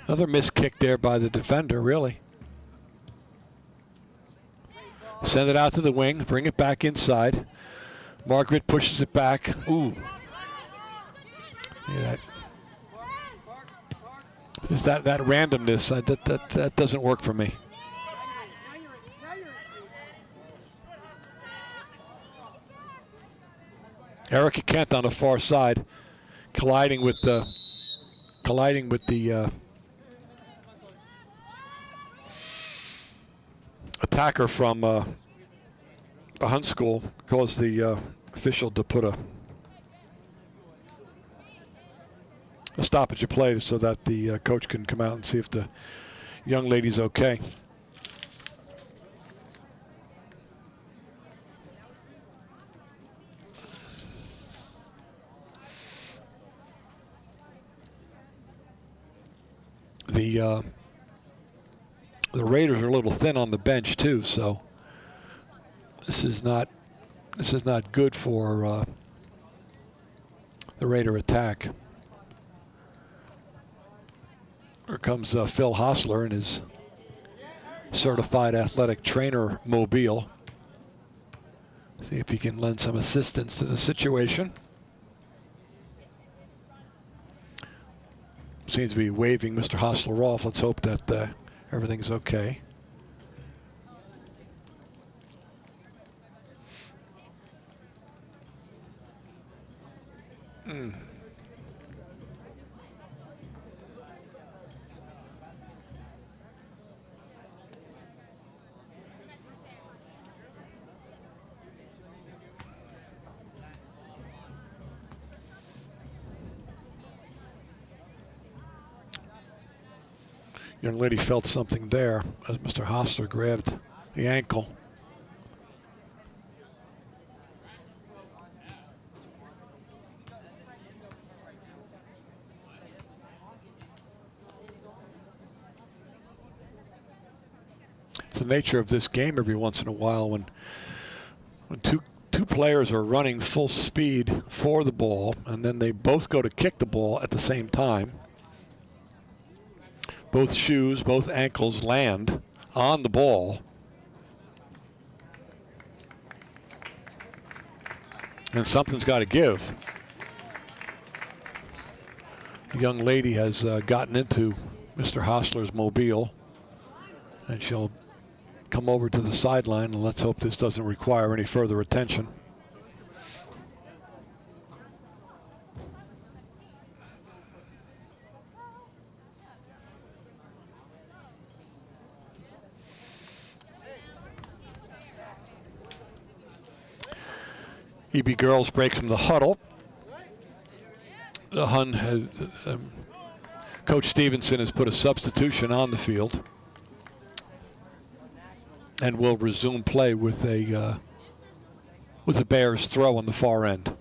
Another missed kick there by the defender, really. Send it out to the wing. Bring it back inside. Margaret pushes it back. Ooh. Yeah, just that randomness, that doesn't work for me. Erica Kent on the far side, colliding with the attacker from the Hunt School, caused the official to put a stoppage of play so that the coach can come out and see if the young lady's okay. The Raiders are a little thin on the bench too, so this is not good for the Raider attack. Here comes Phil Hostler in his certified athletic trainer mobile. See if he can lend some assistance to the situation. Seems to be waving Mr. Hostler off. Let's hope that everything's okay. Young lady felt something there as Mr. Hostler grabbed the ankle. It's the nature of this game every once in a while when two players are running full speed for the ball and then they both go to kick the ball at the same time. Both shoes, both ankles land on the ball. And something's got to give. The young lady has gotten into Mr. Hostler's mobile, and she'll come over to the sideline, and let's hope this doesn't require any further attention. EB girls break from the huddle. The Hun has, Coach Stevenson has put a substitution on the field. and we'll resume play with a Bears throw on the far end.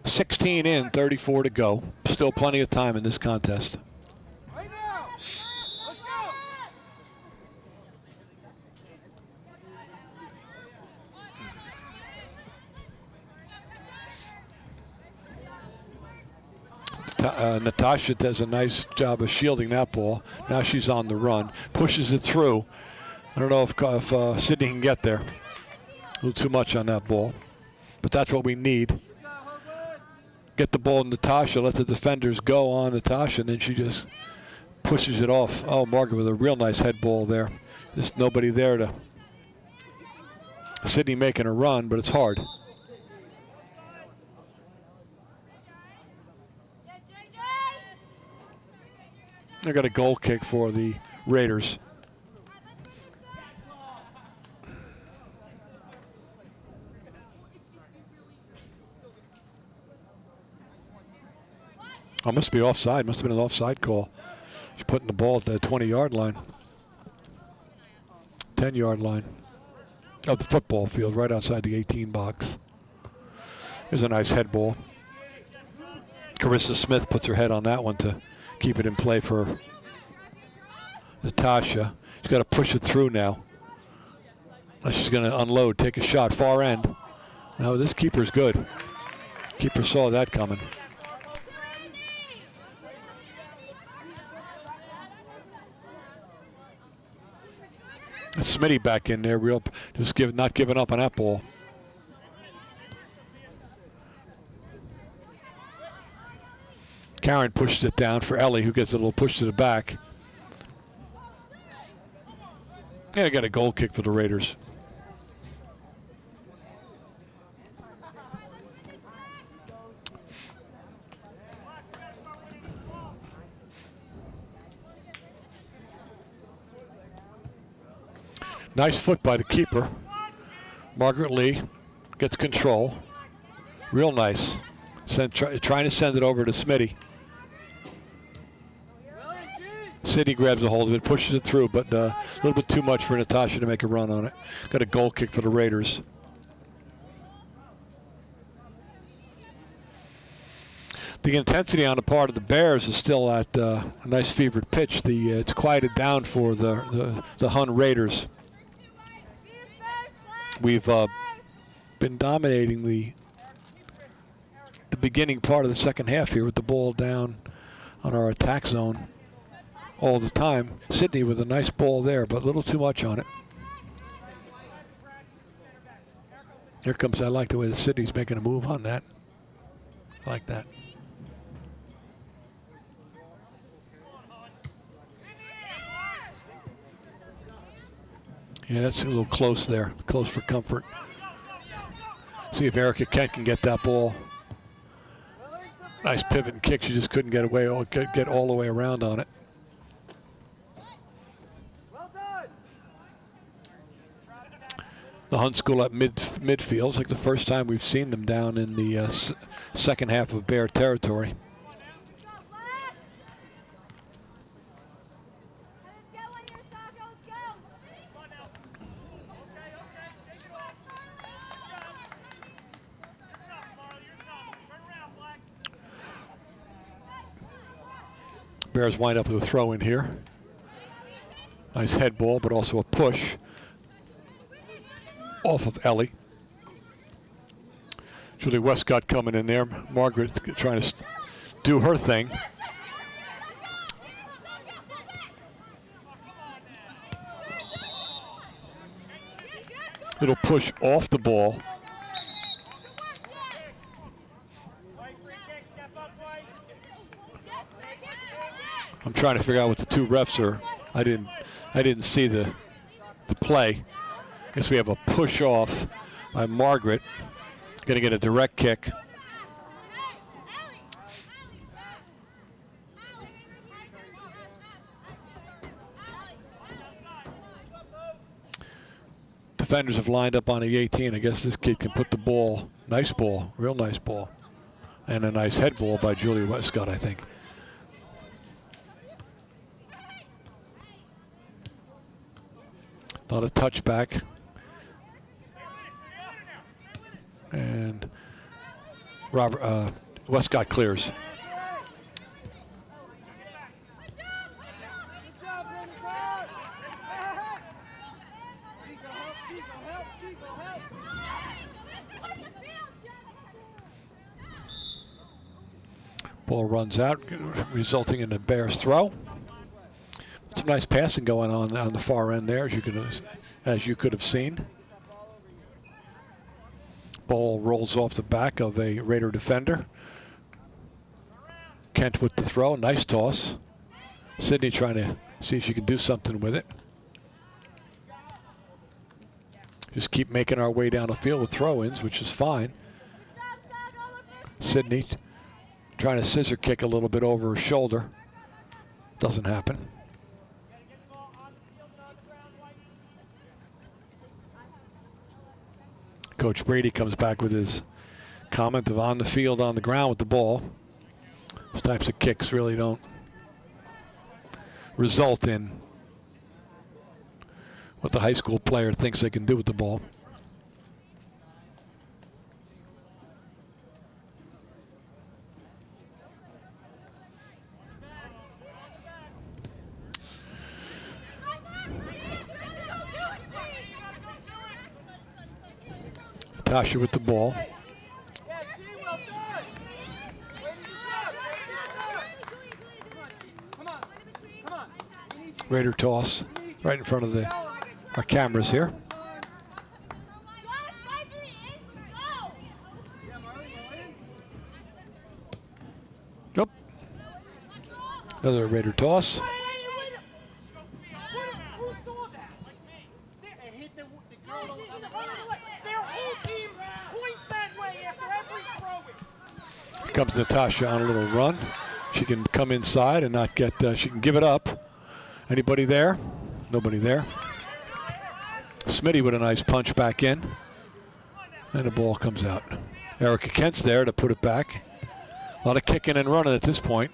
16 in, 34 to go. Still plenty of time in this contest. Right now. Let's go. Natasha does a nice job of shielding that ball. Now she's on the run, pushes it through. I don't know if Sydney can get there. A little too much on that ball, but that's what we need. Get the ball to Natasha, let the defenders go on Natasha, and then she just pushes it off. Oh, Margaret with a real nice head ball there. Just nobody there to Sydney making a run, but it's hard. They got a goal kick for the Raiders. Oh, must be offside. Must have been an offside call. She's putting the ball at the 20-yard line. 10-yard line of the football field, right outside the 18 box. There's a nice head ball. Carissa Smith puts her head on that one to keep it in play for Natasha. She's got to push it through now. She's going to unload, take a shot, far end. Now this keeper's good. Keeper saw that coming. Smitty back in there, not giving up on that ball. Karen pushes it down for Ellie, who gets a little push to the back. And I got a goal kick for the Raiders. Nice foot by the keeper. Margaret Lee gets control. Real nice. Trying to send it over to Smitty. Sydney grabs a hold of it, pushes it through, but a little bit too much for Natasha to make a run on it. Got a goal kick for the Raiders. The intensity on the part of the Bears is still at a nice fevered pitch. It's quieted down for the Hun Raiders. We've been dominating the beginning part of the second half here with the ball down on our attack zone all the time. Sydney with a nice ball there, but a little too much on it. Here comes, I like the way the Sydney's making a move on that. I like that. Yeah, that's a little close there. Close for comfort. See if Erica Kent can get that ball. Nice pivot and kick. She just couldn't get all the way around on it. The Hun School at midfield. It's like the first time we've seen them down in the second half of Bear territory. Bears wind up with a throw in here. Nice head ball, but also a push off of Ellie. Julie Westcott coming in there. Margaret trying to do her thing. Little push off the ball. I'm trying to figure out what the two refs are. I didn't see the play. Guess we have a push off by Margaret. Going to get a direct kick. Defenders have lined up on the 18. I guess this kid can put the ball. Nice ball, real nice ball. And a nice head ball by Julie Westcott, I think. A lot of touchback. And Westcott clears. Ball runs out, resulting in the Bears throw. Some nice passing going on the far end there, as you could have seen. Ball rolls off the back of a Raider defender. Kent with the throw, nice toss. Sydney trying to see if she can do something with it. Just keep making our way down the field with throw-ins, which is fine. Sydney trying to scissor kick a little bit over her shoulder. Doesn't happen. Coach Brady comes back with his comment of on the field, on the ground with the ball. Those types of kicks really don't result in what the high school player thinks they can do with the ball. Tasha with the ball. Raider toss right in front of our cameras here. Nope. Another Raider toss. Comes Natasha on a little run. She can come inside and not get, she can give it up. Anybody there? Nobody there. Smitty with a nice punch back in. And the ball comes out. Erica Kent's there to put it back. A lot of kicking and running at this point.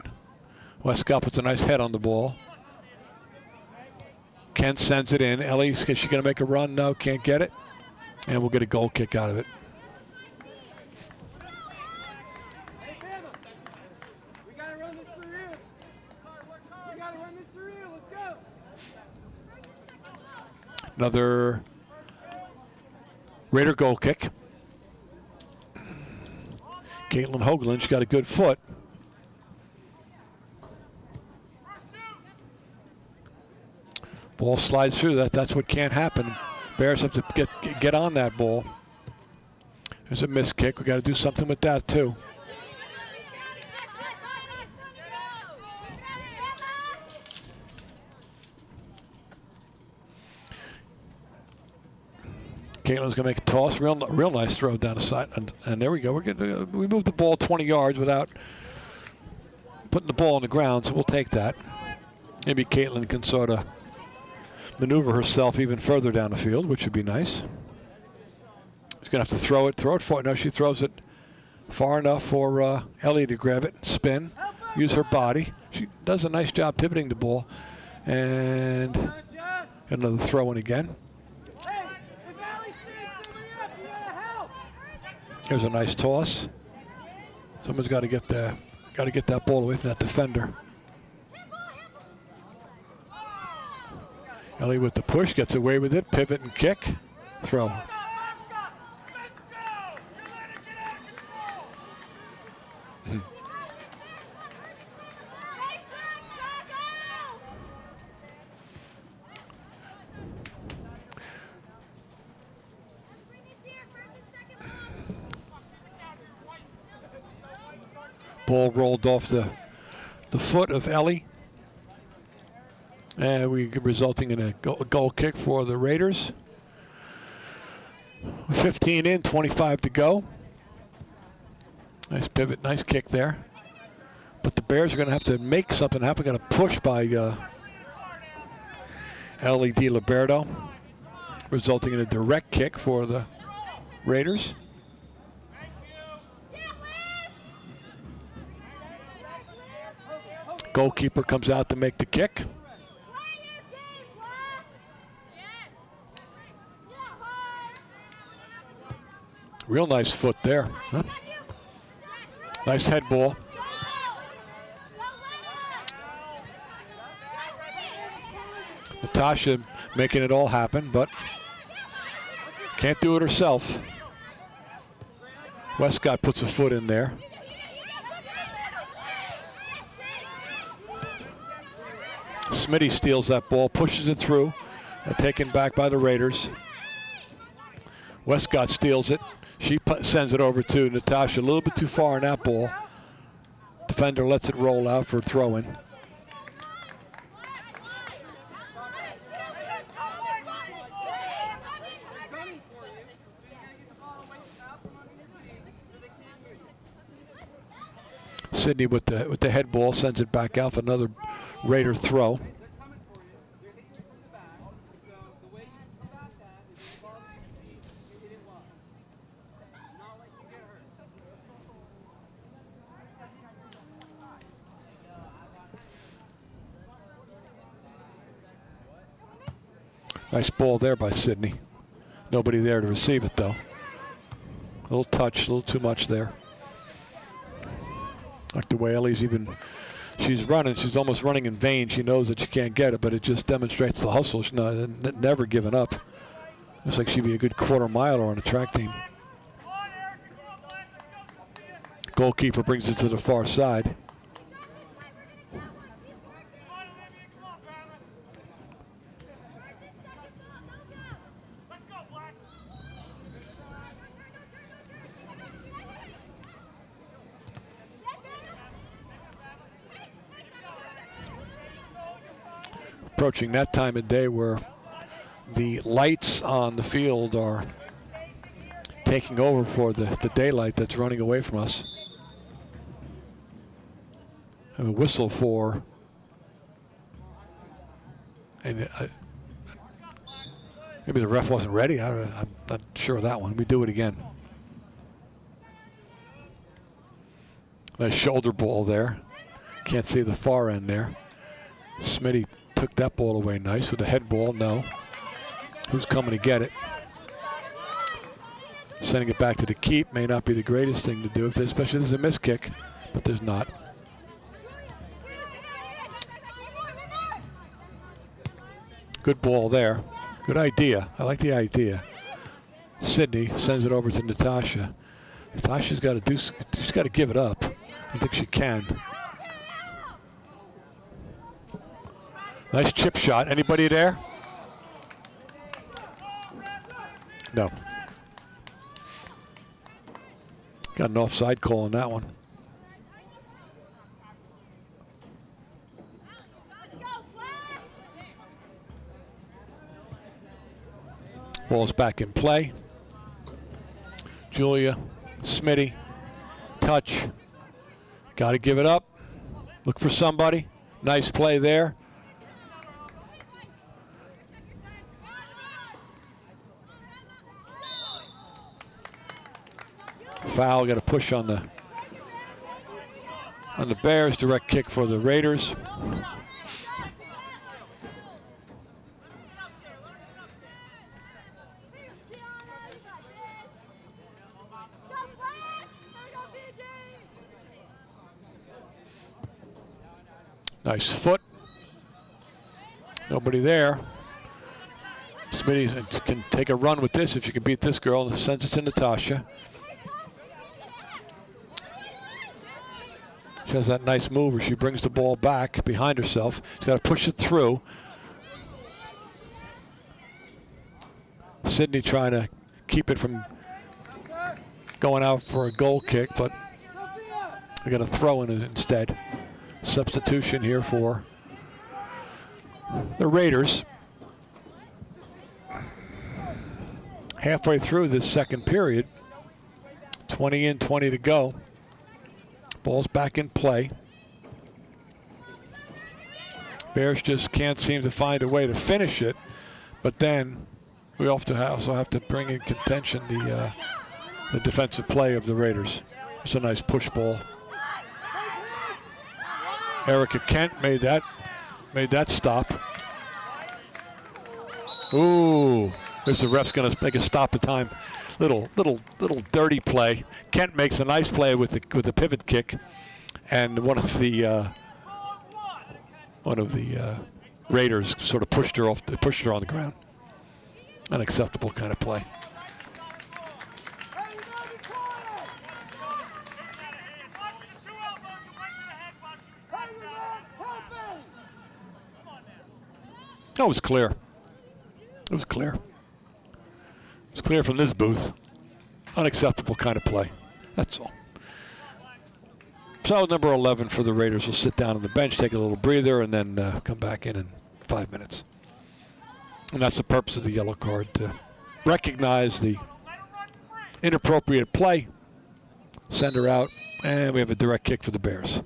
Westcott puts a nice head on the ball. Kent sends it in. Ellie, is she going to make a run? No, can't get it. And we'll get a goal kick out of it. Another Raider goal kick. Caitlin Hoagland's got a good foot. Ball slides through. That's what can't happen. Bears have to get on that ball. There's a missed kick. We got to do something with that too. Caitlin's going to make a toss. Real nice throw down the side. And there we go. We moved the ball 20 yards without putting the ball on the ground, so we'll take that. Maybe Caitlin can sort of maneuver herself even further down the field, which would be nice. She's going to have to throw it far. No, she throws it far enough for Ellie to grab it, spin, use her body. She does a nice job pivoting the ball. And another throw in again. There's a nice toss. Someone's got to get that ball away from that defender. Ellie with the push, gets away with it, pivot and kick, throw. Ball rolled off the foot of Ellie. And resulting in a goal kick for the Raiders. 15 in, 25 to go. Nice pivot, nice kick there. But the Bears are going to have to make something happen. Got a push by Ellie DiLiberto, resulting in a direct kick for the Raiders. Goalkeeper comes out to make the kick. Real nice foot there. Huh? Nice head ball. Natasha making it all happen, but can't do it herself. Westcott puts a foot in there. Smitty steals that ball, pushes it through, taken back by the Raiders. Westcott steals it. She sends it over to Natasha, a little bit too far on that ball. Defender lets it roll out for a throw-in. Sydney with the head ball sends it back out for another Raider throw. Nice ball there by Sydney. Nobody there to receive it though. A little touch, a little too much there. Like the way Ellie's she's running, she's almost running in vain. She knows that she can't get it, but it just demonstrates the hustle. She's never giving up. Looks like she'd be a good quarter miler on a track team. Goalkeeper brings it to the far side. Approaching that time of day where the lights on the field are taking over for the daylight that's running away from us. Have a whistle for, and maybe the ref wasn't ready. I'm not sure of that one. We do it again. Nice shoulder ball there. Can't see the far end there. Smitty took that ball away nice with the head ball. No. Who's coming to get it? Sending it back to the keep may not be the greatest thing to do, especially if there's a missed kick, but there's not. Good ball there. Good idea. I like the idea. Sydney sends it over to Natasha. Natasha's got to she's got to give it up. I think she can. Nice chip shot. Anybody there? No. Got an offside call on that one. Ball's back in play. Julia, Smitty, touch. Got to give it up. Look for somebody. Nice play there. Foul, got a push on the Bears. Direct kick for the Raiders. Nice foot. Nobody there. Smitty can take a run with this if you can beat this girl, and sends it to Natasha. She has that nice move where she brings the ball back behind herself. She's got to push it through. Sydney trying to keep it from going out for a goal kick, but they're going to throw in it instead. Substitution here for the Raiders. Halfway through this second period, 20 in, 20 to go. Ball's back in play. Bears just can't seem to find a way to finish it, but then we also have to bring in contention the defensive play of the Raiders. It's a nice push ball. Erica Kent made that stop. Ooh, there's the ref's going to make a stop at time. little dirty play. Kent makes a nice play with the pivot kick, and one of the Raiders sort of pushed her on the ground. Unacceptable kind of play. No, it was clear. It was clear. It was clear from this booth. Unacceptable kind of play. That's all. So number 11 for the Raiders will sit down on the bench, take a little breather, and then come back in 5 minutes. And that's the purpose of the yellow card, to recognize the inappropriate play, send her out, and we have a direct kick for the Bears.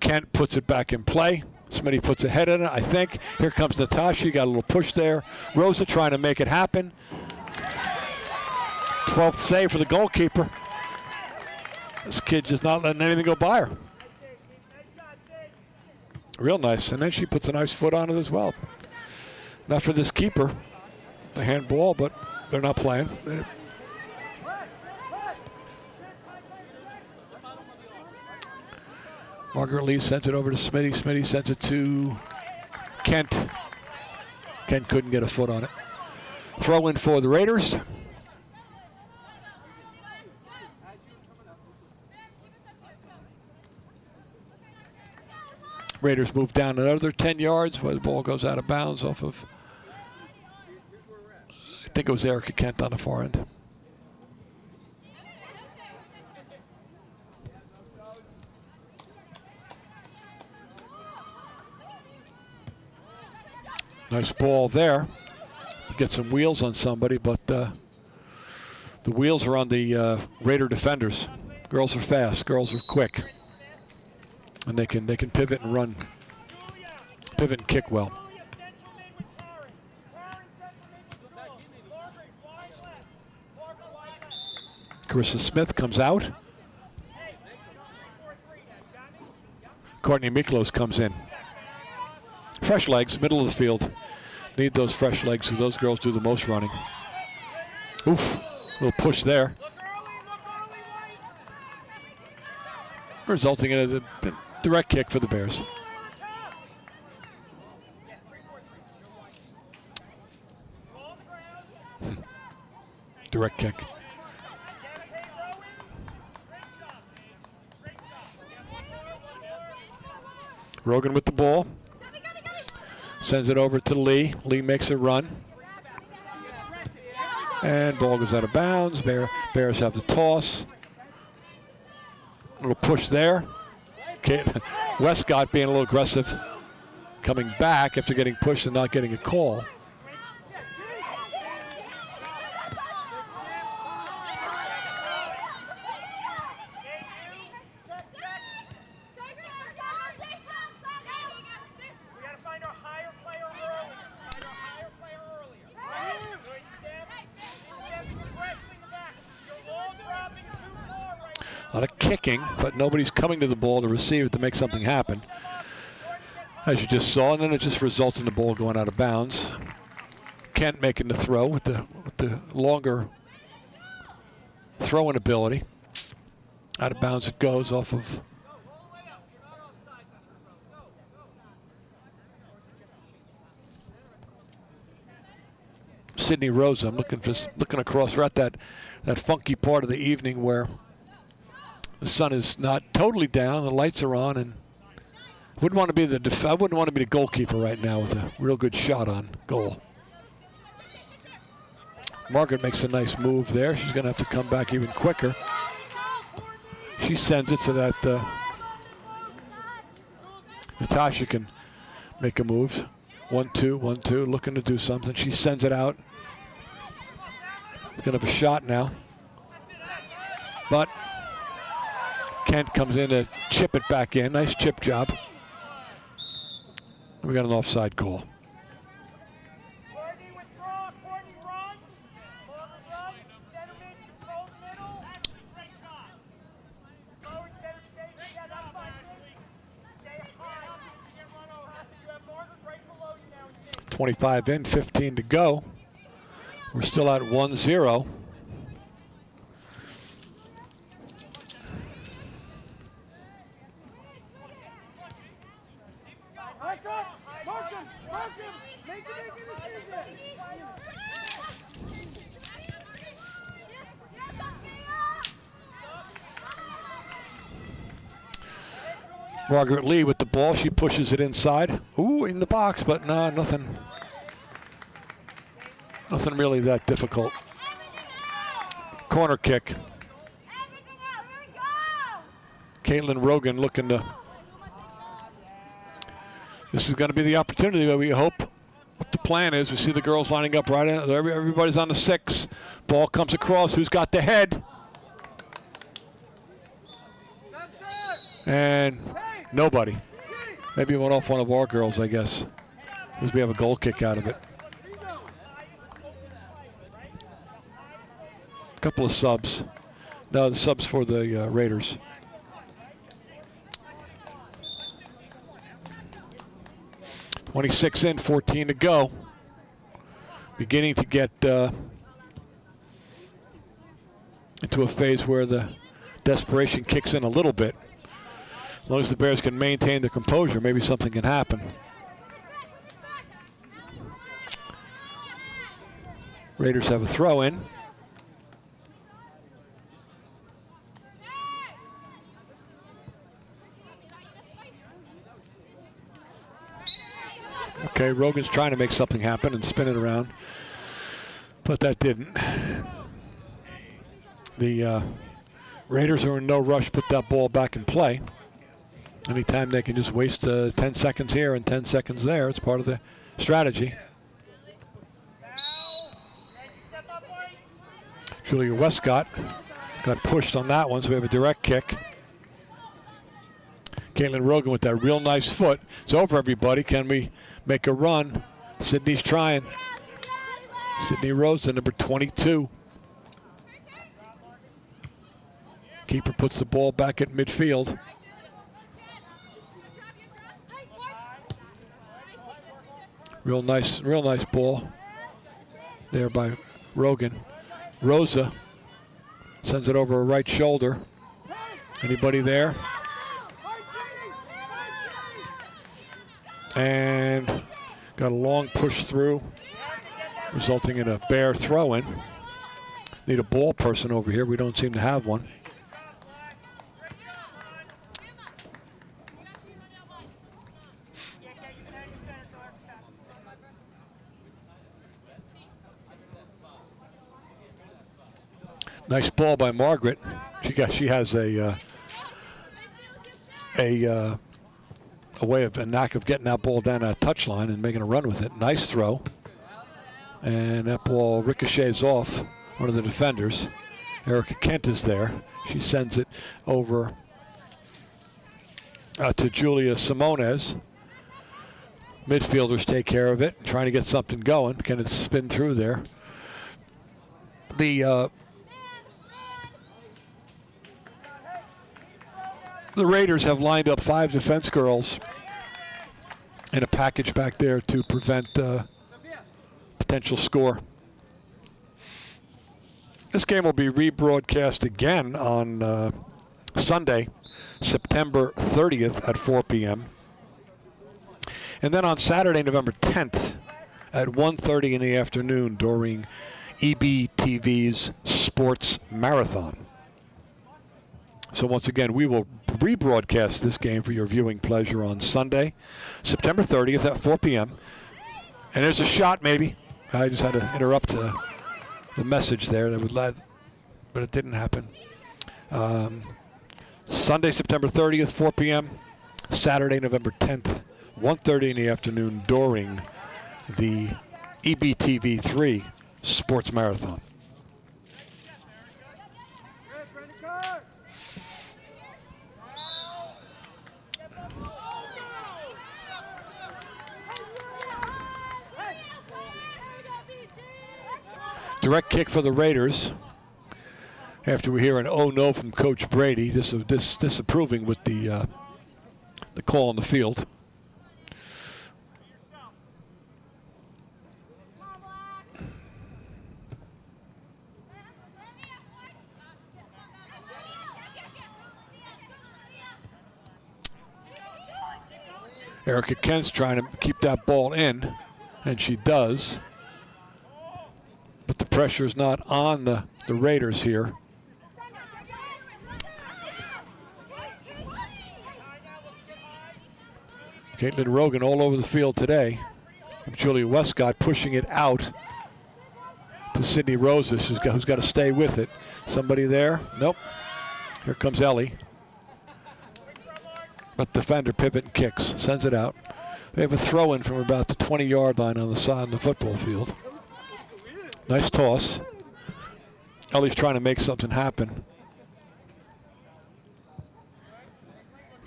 Kent puts it back in play. Smitty puts a head in it, I think. Here comes Natasha. Got a little push there. Rosa trying to make it happen. 12th save for the goalkeeper. This kid just not letting anything go by her. Real nice. And then she puts a nice foot on it as well. Not for this keeper, the handball, but they're not playing. Margaret Lee sends it over to Smitty. Smitty sends it to Kent. Kent couldn't get a foot on it. Throw in for the Raiders. Raiders move down another 10 yards where the ball goes out of bounds off of, I think it was Erica Kent on the far end. Nice ball there. Get some wheels on somebody, but the wheels are on the Raider defenders. Girls are fast. Girls are quick, and they can pivot and run, pivot and kick well. Carissa Smith comes out. Courtney Miklos comes in. Fresh legs, middle of the field. Need those fresh legs, because those girls do the most running. Oof, little push there. Resulting in a direct kick for the Bears. Direct kick. Rogan with the ball. Sends it over to Lee. Lee makes a run. And ball goes out of bounds. Bears have the toss. A little push there. Westcott being a little aggressive. Coming back after getting pushed and not getting a call. A lot of kicking, but nobody's coming to the ball to receive it to make something happen, as you just saw, and then it just results in the ball going out of bounds. Kent making the throw with the longer throwing ability. Out of bounds it goes off of Sydney Rosa. I'm looking across. We're at that funky part of the evening where the sun is not totally down, the lights are on, and I wouldn't want to be the goalkeeper right now with a real good shot on goal. Margaret makes a nice move there. She's going to have to come back even quicker. She sends it so that Natasha can make a move. 1-2, 1-2, looking to do something. She sends it out. Going to have a shot now. But Kent comes in to chip it back in. Nice chip job. We got an offside call. .25 in, 15 to go. We're still at 1-0. Margaret Lee with the ball. She pushes it inside. Ooh, in the box, but no, nothing. Nothing really that difficult. Corner kick. Caitlin Rogan looking to. This is going to be the opportunity that we hope. What the plan is, we see the girls lining up right in. Everybody's on the 6. Ball comes across. Who's got the head? And nobody. Maybe it went off one of our girls, I guess, because we have a goal kick out of it. A couple of subs. No, the subs for the Raiders. .26 in, 14 to go. Beginning to get into a phase where the desperation kicks in a little bit. As long as the Bears can maintain their composure, maybe something can happen. Raiders have a throw in. Okay, Rogan's trying to make something happen and spin it around, but that didn't. The Raiders are in no rush, put that ball back in play. Anytime they can just waste 10 seconds here and 10 seconds there, it's part of the strategy. Julia Westcott got pushed on that one, so we have a direct kick. Caitlin Rogan with that real nice foot. It's over, everybody. Can we make a run? Sydney's trying. Sydney Rosen, number 22. Keeper puts the ball back at midfield. Real nice ball there by Rogan. Rosa sends it over her right shoulder. Anybody there? And got a long push through, resulting in a Bear throw-in. Need a ball person over here. We don't seem to have one. Nice ball by Margaret. She has a way of a knack of getting that ball down that touchline and making a run with it. Nice throw. And that ball ricochets off one of the defenders. Erica Kent is there. She sends it over to Julia Simones. Midfielders take care of it, trying to get something going. Can it spin through there? The Raiders have lined up 5 defense girls in a package back there to prevent potential score. This game will be rebroadcast again on Sunday, September 30th at 4 p.m. And then on Saturday, November 10th at 1:30 in the afternoon during EBTV's Sports Marathon. So once again, we will rebroadcast this game for your viewing pleasure on Sunday, September 30th at 4 p.m. And there's a shot, maybe. I just had to interrupt the message there that would let, but it didn't happen. Sunday, September 30th, 4 p.m. Saturday, November 10th, 1:30 in the afternoon during the EBTV3 Sports Marathon. Direct kick for the Raiders. After we hear an "oh no" from Coach Brady, disapproving with the call on the field. Erica Kent's trying to keep that ball in. And she does. But the pressure is not on the Raiders here. Caitlin Rogan all over the field today. Julia Westcott pushing it out to Sydney Roses, who's got to stay with it. Somebody there? Nope. Here comes Ellie. But defender pivot and kicks, sends it out. They have a throw in from about the 20-yard line on the side of the football field. Nice toss. Ellie's trying to make something happen.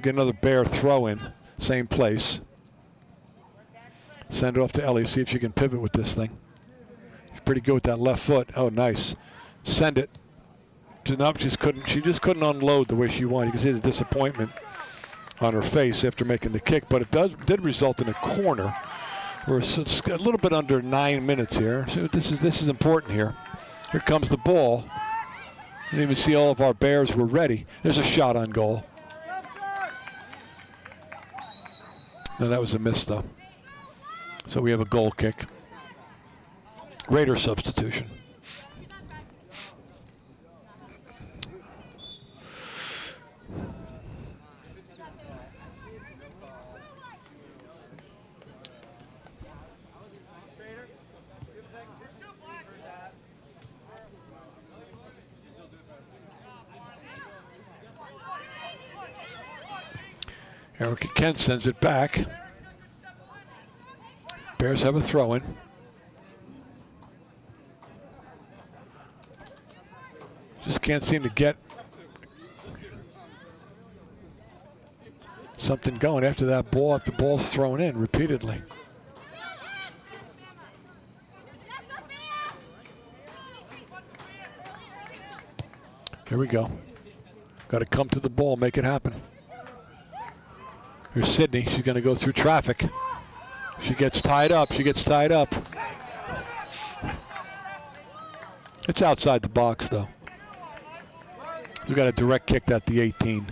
Get another Bear throw in, same place. Send it off to Ellie, see if she can pivot with this thing. She's pretty good with that left foot. Oh, nice. Send it. Nope, she just couldn't unload the way she wanted. You can see the disappointment on her face after making the kick, but it did result in a corner. We're a little bit under 9 minutes here. So this is important here. Here comes the ball. Didn't even see all of our Bears were ready. There's a shot on goal. No, that was a miss though. So we have a goal kick. Raider substitution. Erica Kent sends it back. Bears have a throw-in. Just can't seem to get something going after that ball, if the ball's thrown in repeatedly. Here we go. Got to come to the ball, make it happen. Here's Sydney. She's going to go through traffic. She gets tied up. It's outside the box, though. We got a direct kick at the 18.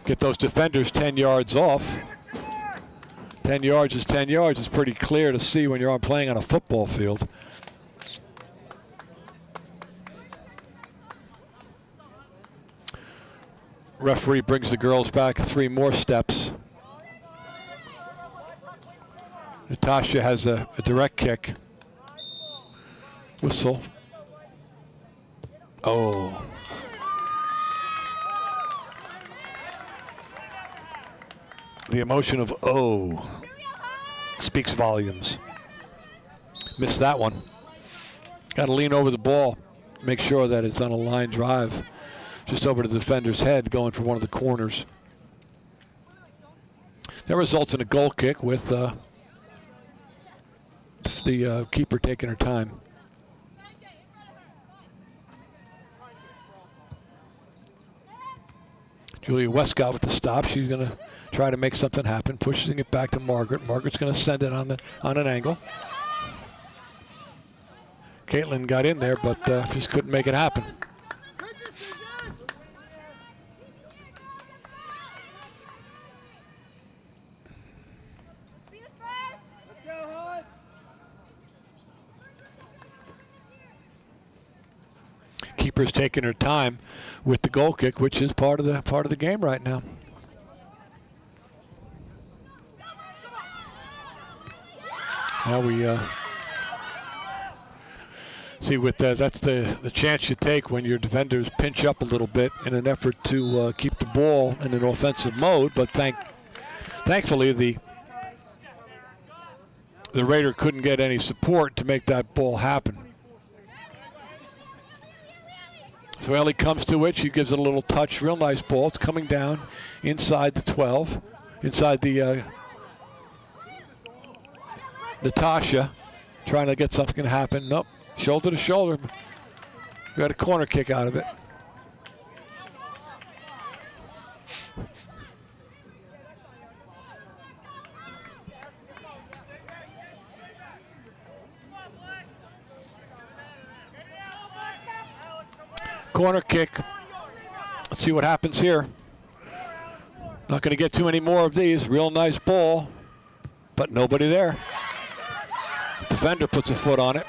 Get those defenders 10 yards off. 10 yards is 10 yards. It's pretty clear to see when you're playing on a football field. Referee brings the girls back 3 more steps. Natasha has a direct kick. Whistle. Oh. The emotion of oh speaks volumes. Missed that one. Got to lean over the ball, make sure that it's on a line drive, just over the defender's head, going for one of the corners. That results in a goal kick with the keeper taking her time. Julia Westcott with the stop. She's going to try to make something happen, pushing it back to Margaret. Margaret's going to send it on an angle. Caitlin got in there, but just couldn't make it happen. Keeper's taking her time with the goal kick, which is part of the game right now. Now we see with that's the chance you take when your defenders pinch up a little bit in an effort to keep the ball in an offensive mode. But thankfully the Raider couldn't get any support to make that ball happen. So Ellie comes to it. She gives it a little touch. Real nice ball. It's coming down inside the 12, inside the Natasha, trying to get something to happen. Nope. Shoulder to shoulder. We got a corner kick out of it. Corner kick. Let's see what happens here. Not going to get too many more of these. Real nice ball, but nobody there. Defender puts a foot on it.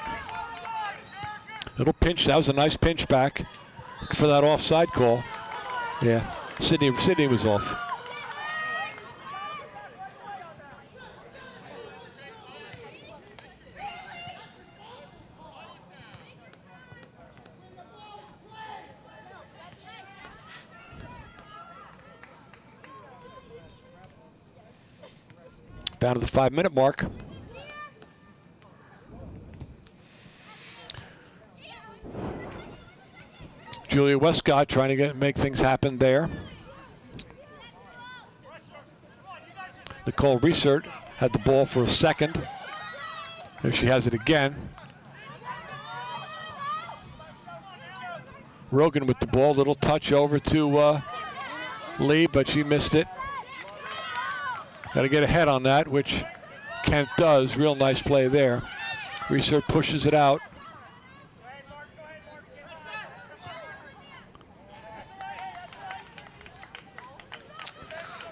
Little pinch. That was a nice pinch back. Looking for that offside call. Yeah, Sydney was off. Down to the 5-minute mark. Julia Westcott trying to make things happen there. Nicole Reisert had the ball for a second. There she has it again. Rogan with the ball, little touch over to Lee, but she missed it. Got to get ahead on that, which Kent does. Real nice play there. Reisert pushes it out.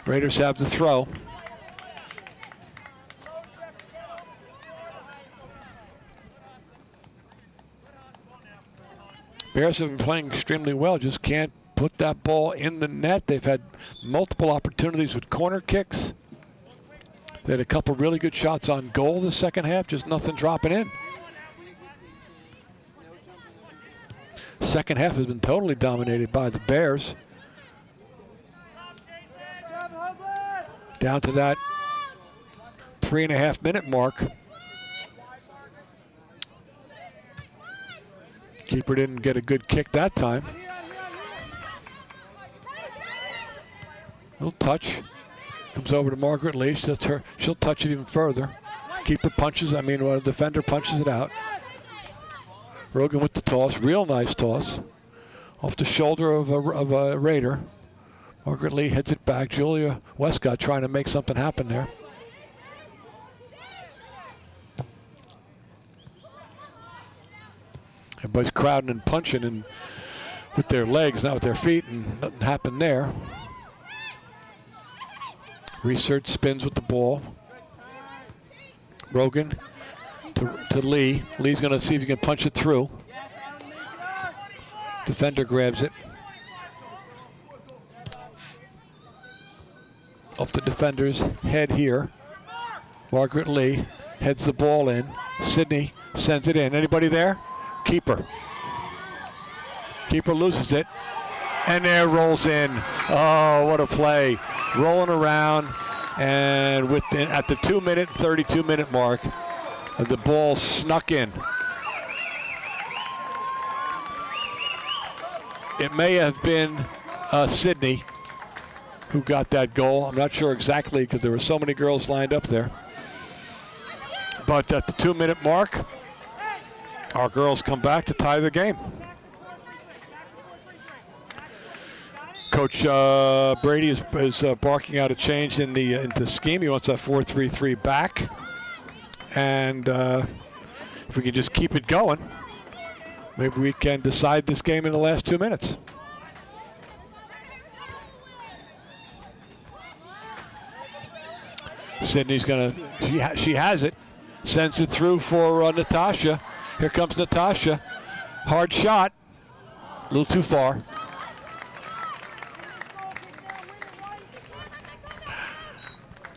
Raiders have the throw. Bears have been playing extremely well, just can't put that ball in the net. They've had multiple opportunities with corner kicks. They had a couple really good shots on goal the second half, just nothing dropping in. Second half has been totally dominated by the Bears. Down to that 3.5-minute mark. Keeper didn't get a good kick that time. Little touch. Comes over to Margaret Lee. She'll touch it even further. Keeper punches, the defender punches it out. Rogan with the toss. Real nice toss. Off the shoulder of a Raider. Margaret Lee heads it back. Julia Westcott trying to make something happen there. Everybody's crowding and punching and with their legs, not with their feet, and nothing happened there. Reisert spins with the ball. Rogan to Lee. Lee's going to see if he can punch it through. Defender grabs it. Off the defender's head here. Margaret Lee heads the ball in. Sydney sends it in. Anybody there? Keeper. Keeper loses it. And there rolls in. Oh, what a play. Rolling around. And at the 2-minute, 32-minute mark, the ball snuck in. It may have been Sydney who got that goal. I'm not sure exactly because there were so many girls lined up there. But at the 2-minute mark, our girls come back to tie the game. Coach Brady is barking out a change in the scheme. He wants that 4-3-3 back. And if we can just keep it going, maybe we can decide this game in the last 2 minutes. Sydney's she has it. Sends it through for Natasha. Here comes Natasha. Hard shot. A little too far.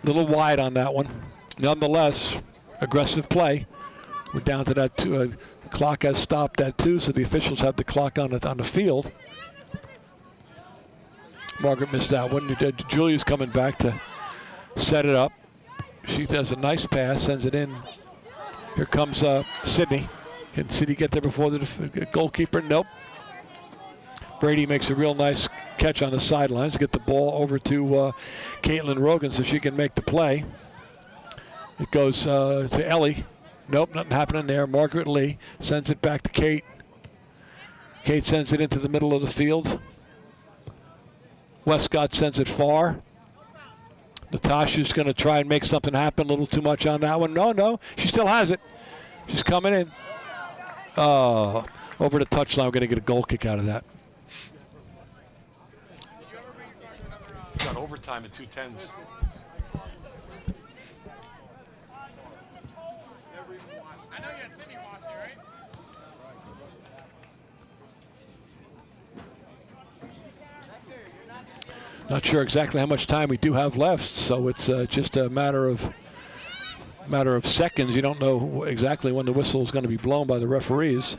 A little wide on that one. Nonetheless, aggressive play. We're down to that 2. Clock has stopped at 2, so the officials have the clock on the field. Margaret missed that one. Julia's coming back to set it up. She does a nice pass, sends it in. Here comes Sydney. Can Sydney get there before the goalkeeper? Nope. Brady makes a real nice catch on the sidelines to get the ball over to Caitlin Rogan so she can make the play. It goes to Ellie. Nope, nothing happening there. Margaret Lee sends it back to Kate. Kate sends it into the middle of the field. Westcott sends it far. Natasha's going to try and make something happen. A little too much on that one. No, she still has it. She's coming in. Over the touchline. We're going to get a goal kick out of that. Got overtime in 2-10s. I know you had Sydney watching, right? Not sure exactly how much time we do have left, so it's just a matter of seconds. You don't know exactly when the whistle is going to be blown by the referees.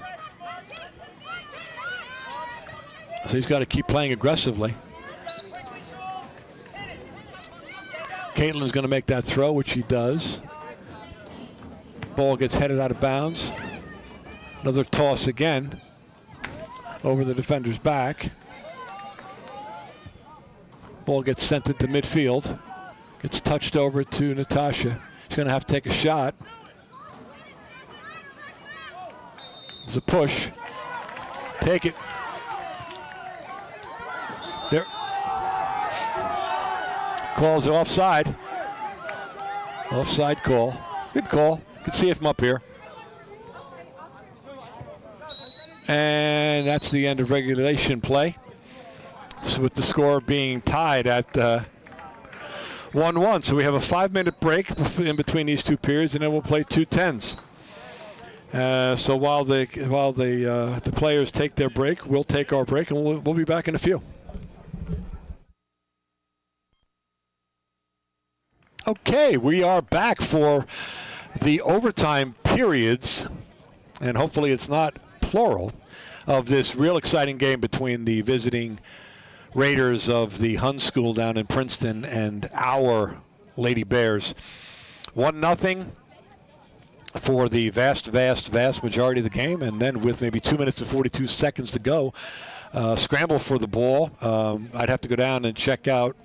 So he's got to keep playing aggressively. Caitlin's going to make that throw, which he does. Ball gets headed out of bounds. Another toss again over the defender's back. Ball gets sent into midfield. Gets touched over to Natasha. She's going to have to take a shot. There's a push. Take it. There. Calls it offside. Offside call. Good call. You can see it from up here. And that's the end of regulation play. So with the score being tied at 1-1. So we have a 5-minute break in between these two periods, and then we'll play 2 10s. So while the players take their break, we'll take our break, and we'll be back in a few. Okay, we are back for the overtime periods, and hopefully it's not plural, of this real exciting game between the visiting Raiders of the Hun School down in Princeton and our Lady Bears. 1-0 for the vast majority of the game, and then with maybe 2 minutes and 42 seconds to go, scramble for the ball. I'd have to go down and check out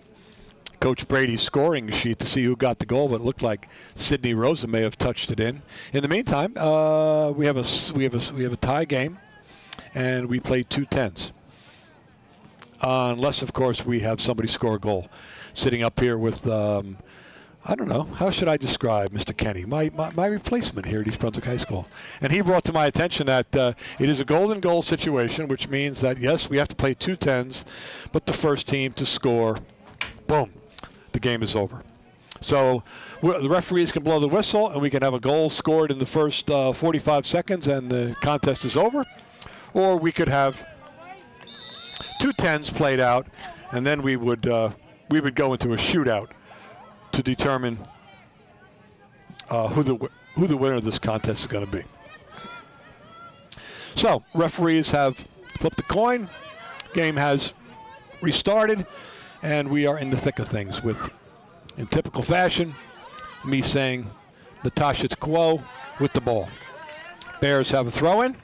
Coach Brady's scoring sheet to see who got the goal, but it looked like Sydney Rosa may have touched it in. In the meantime, we have a tie game, and we played 2 10s. Unless, of course, we have somebody score a goal. Sitting up here with, I don't know, how should I describe Mr. Kenny, my replacement here at East Brunswick High School. And he brought to my attention that it is a golden goal situation, which means that, yes, we have to play 2 10s, but the first team to score, boom, the game is over. So the referees can blow the whistle, and we can have a goal scored in the first 45 seconds, and the contest is over. Or we could have 2 10s played out, and then we would go into a shootout to determine who the winner of this contest is going to be. So referees have flipped the coin. Game has restarted, and we are in the thick of things with, in typical fashion, me saying Natasha's quo with the ball. Bears have a throw-in.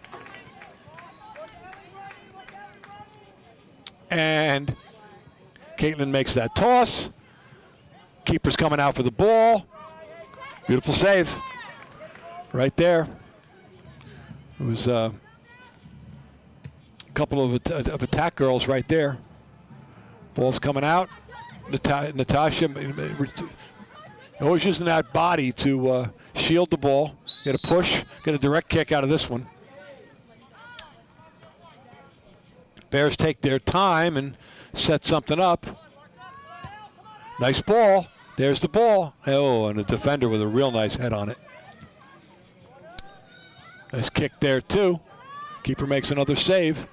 And Caitlin makes that toss. Keeper's coming out for the ball. Beautiful save. Right there. It was a couple of attack girls right there. Ball's coming out. Natasha always using that body to shield the ball. Get a push. Get a direct kick out of this one. Bears take their time and set something up. Nice ball. There's the ball. Oh, and a defender with a real nice head on it. Nice kick there, too. Keeper makes another save.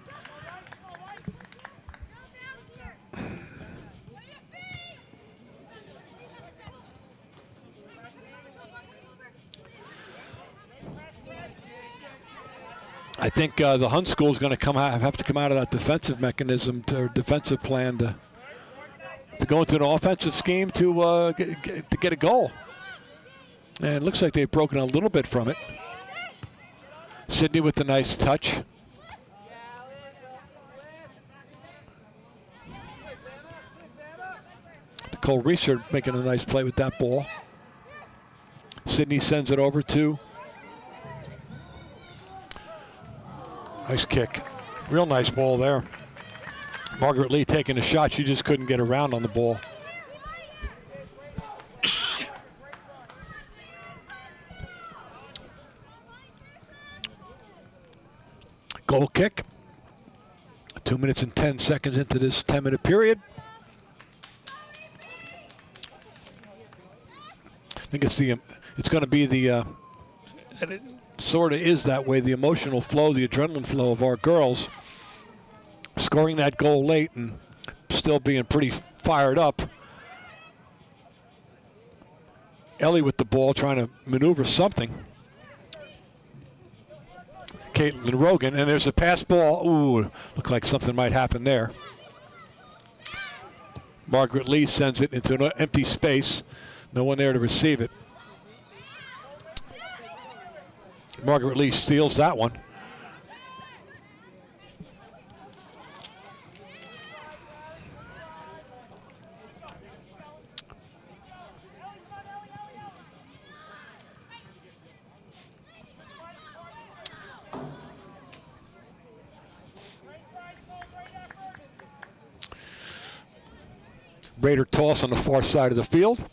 I think the Hun School is going to have to come out of that defensive mechanism or defensive plan to go into an offensive scheme to get a goal. And it looks like they've broken a little bit from it. Sydney with the nice touch. Nicole Reeser making a nice play with that ball. Sydney sends it over to. Nice kick. Real nice ball there. Margaret Lee taking a shot. She just couldn't get around on the ball. Goal kick. 2 minutes and 10 seconds into this 10-minute period. I think it's going to be and it sort of is that way, the emotional flow, the adrenaline flow of our girls scoring that goal late and still being pretty fired up. Ellie with the ball trying to maneuver something. Caitlin Rogan, and there's a pass ball. Ooh, looked like something might happen there. Margaret Lee sends it into an empty space. No one there to receive it. Margaret Lee steals that one. Raider toss on the far side of the field.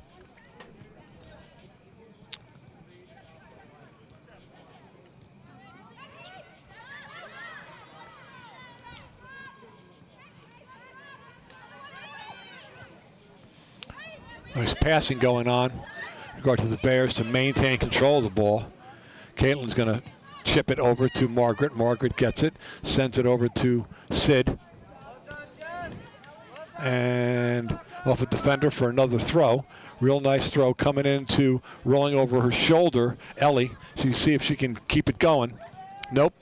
Nice passing going on in regard to the Bears to maintain control of the ball. Caitlin's going to chip it over to Margaret. Margaret gets it, sends it over to Sid. And off a defender for another throw. Real nice throw coming into rolling over her shoulder, Ellie. So you see if she can keep it going. Nope.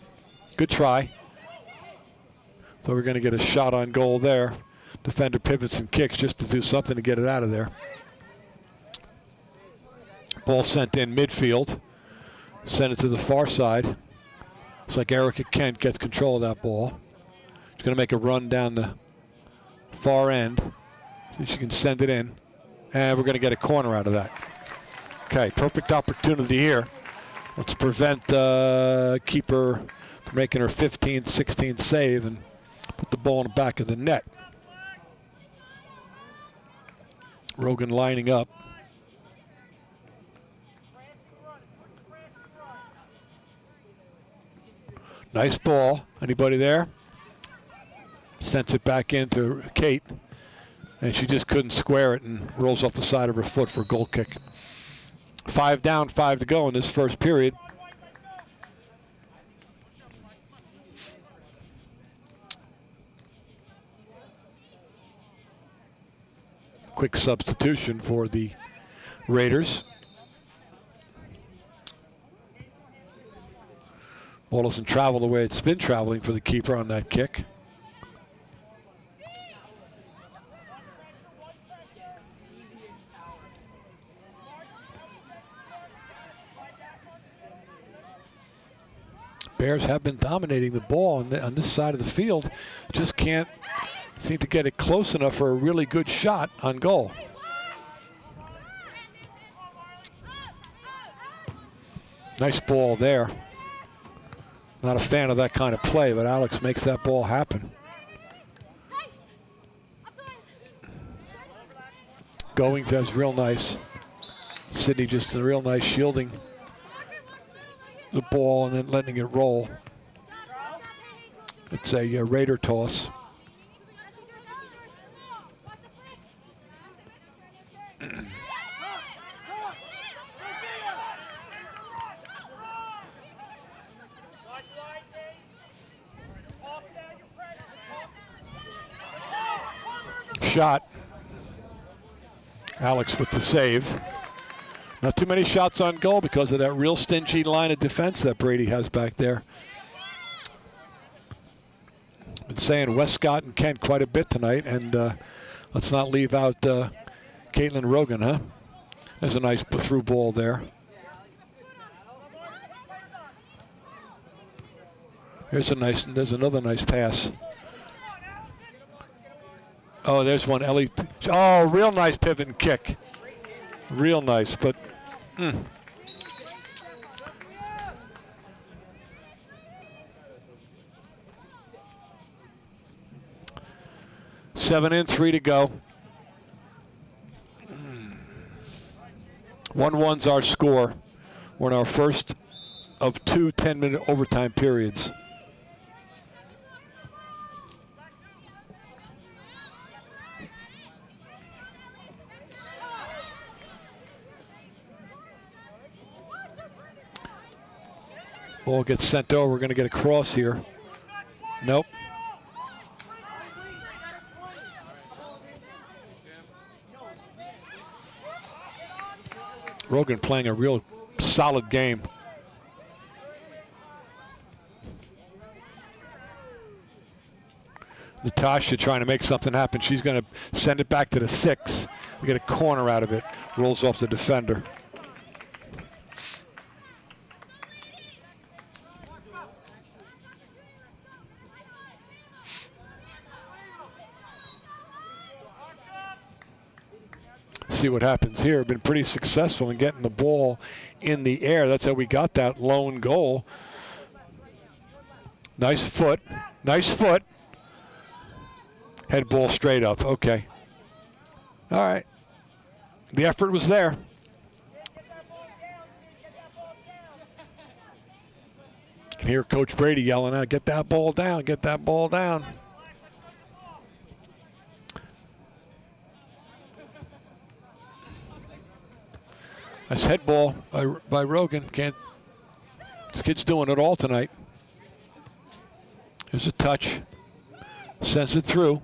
Good try. So we're going to get a shot on goal there. Defender pivots and kicks just to do something to get it out of there. Ball sent in midfield. Send it to the far side. Looks like Erica Kent gets control of that ball. She's going to make a run down the far end. See if she can send it in. And we're going to get a corner out of that. Okay, perfect opportunity here. Let's prevent the keeper from making her 15th, 16th save and put the ball in the back of the net. Rogan lining up. Nice ball. Anybody there? Sends it back into Kate. And she just couldn't square it and rolls off the side of her foot for a goal kick. 5 down, 5 to go in this first period. Quick substitution for the Raiders. Ball doesn't travel the way it's been traveling for the keeper on that kick. Bears have been dominating the ball on this side of the field. Just can't seem to get it close enough for a really good shot on goal. Nice ball there. Not a fan of that kind of play, but Alex makes that ball happen. Going does real nice. Sydney just a real nice shielding the ball and then letting it roll. It's a Raider toss. Shot. Alex with the save. Not too many shots on goal because of that real stingy line of defense that Brady has back there. Been saying Westcott and Kent quite a bit tonight, and let's not leave out Caitlin Rogan, huh? There's a nice through ball there. There's another nice pass. Oh, there's one, Ellie. Oh, real nice pivot and kick. Real nice, but 7 in, 3 to go. 1-1's our score. We're in our first of 2 10-minute overtime periods. Ball gets sent over. We're going to get a cross here. Nope. Rogan playing a real solid game. Natasha trying to make something happen. She's going to send it back to the 6. We get a corner out of it. Rolls off the defender. See what happens here. Been pretty successful in getting the ball in the air. That's how we got that lone goal. Nice foot. Nice foot. Head ball straight up. Okay. All right. The effort was there. You can hear Coach Brady yelling out, get that ball down, get that ball down. Nice head ball by Rogan. This kid's doing it all tonight. There's a touch. Sends it through.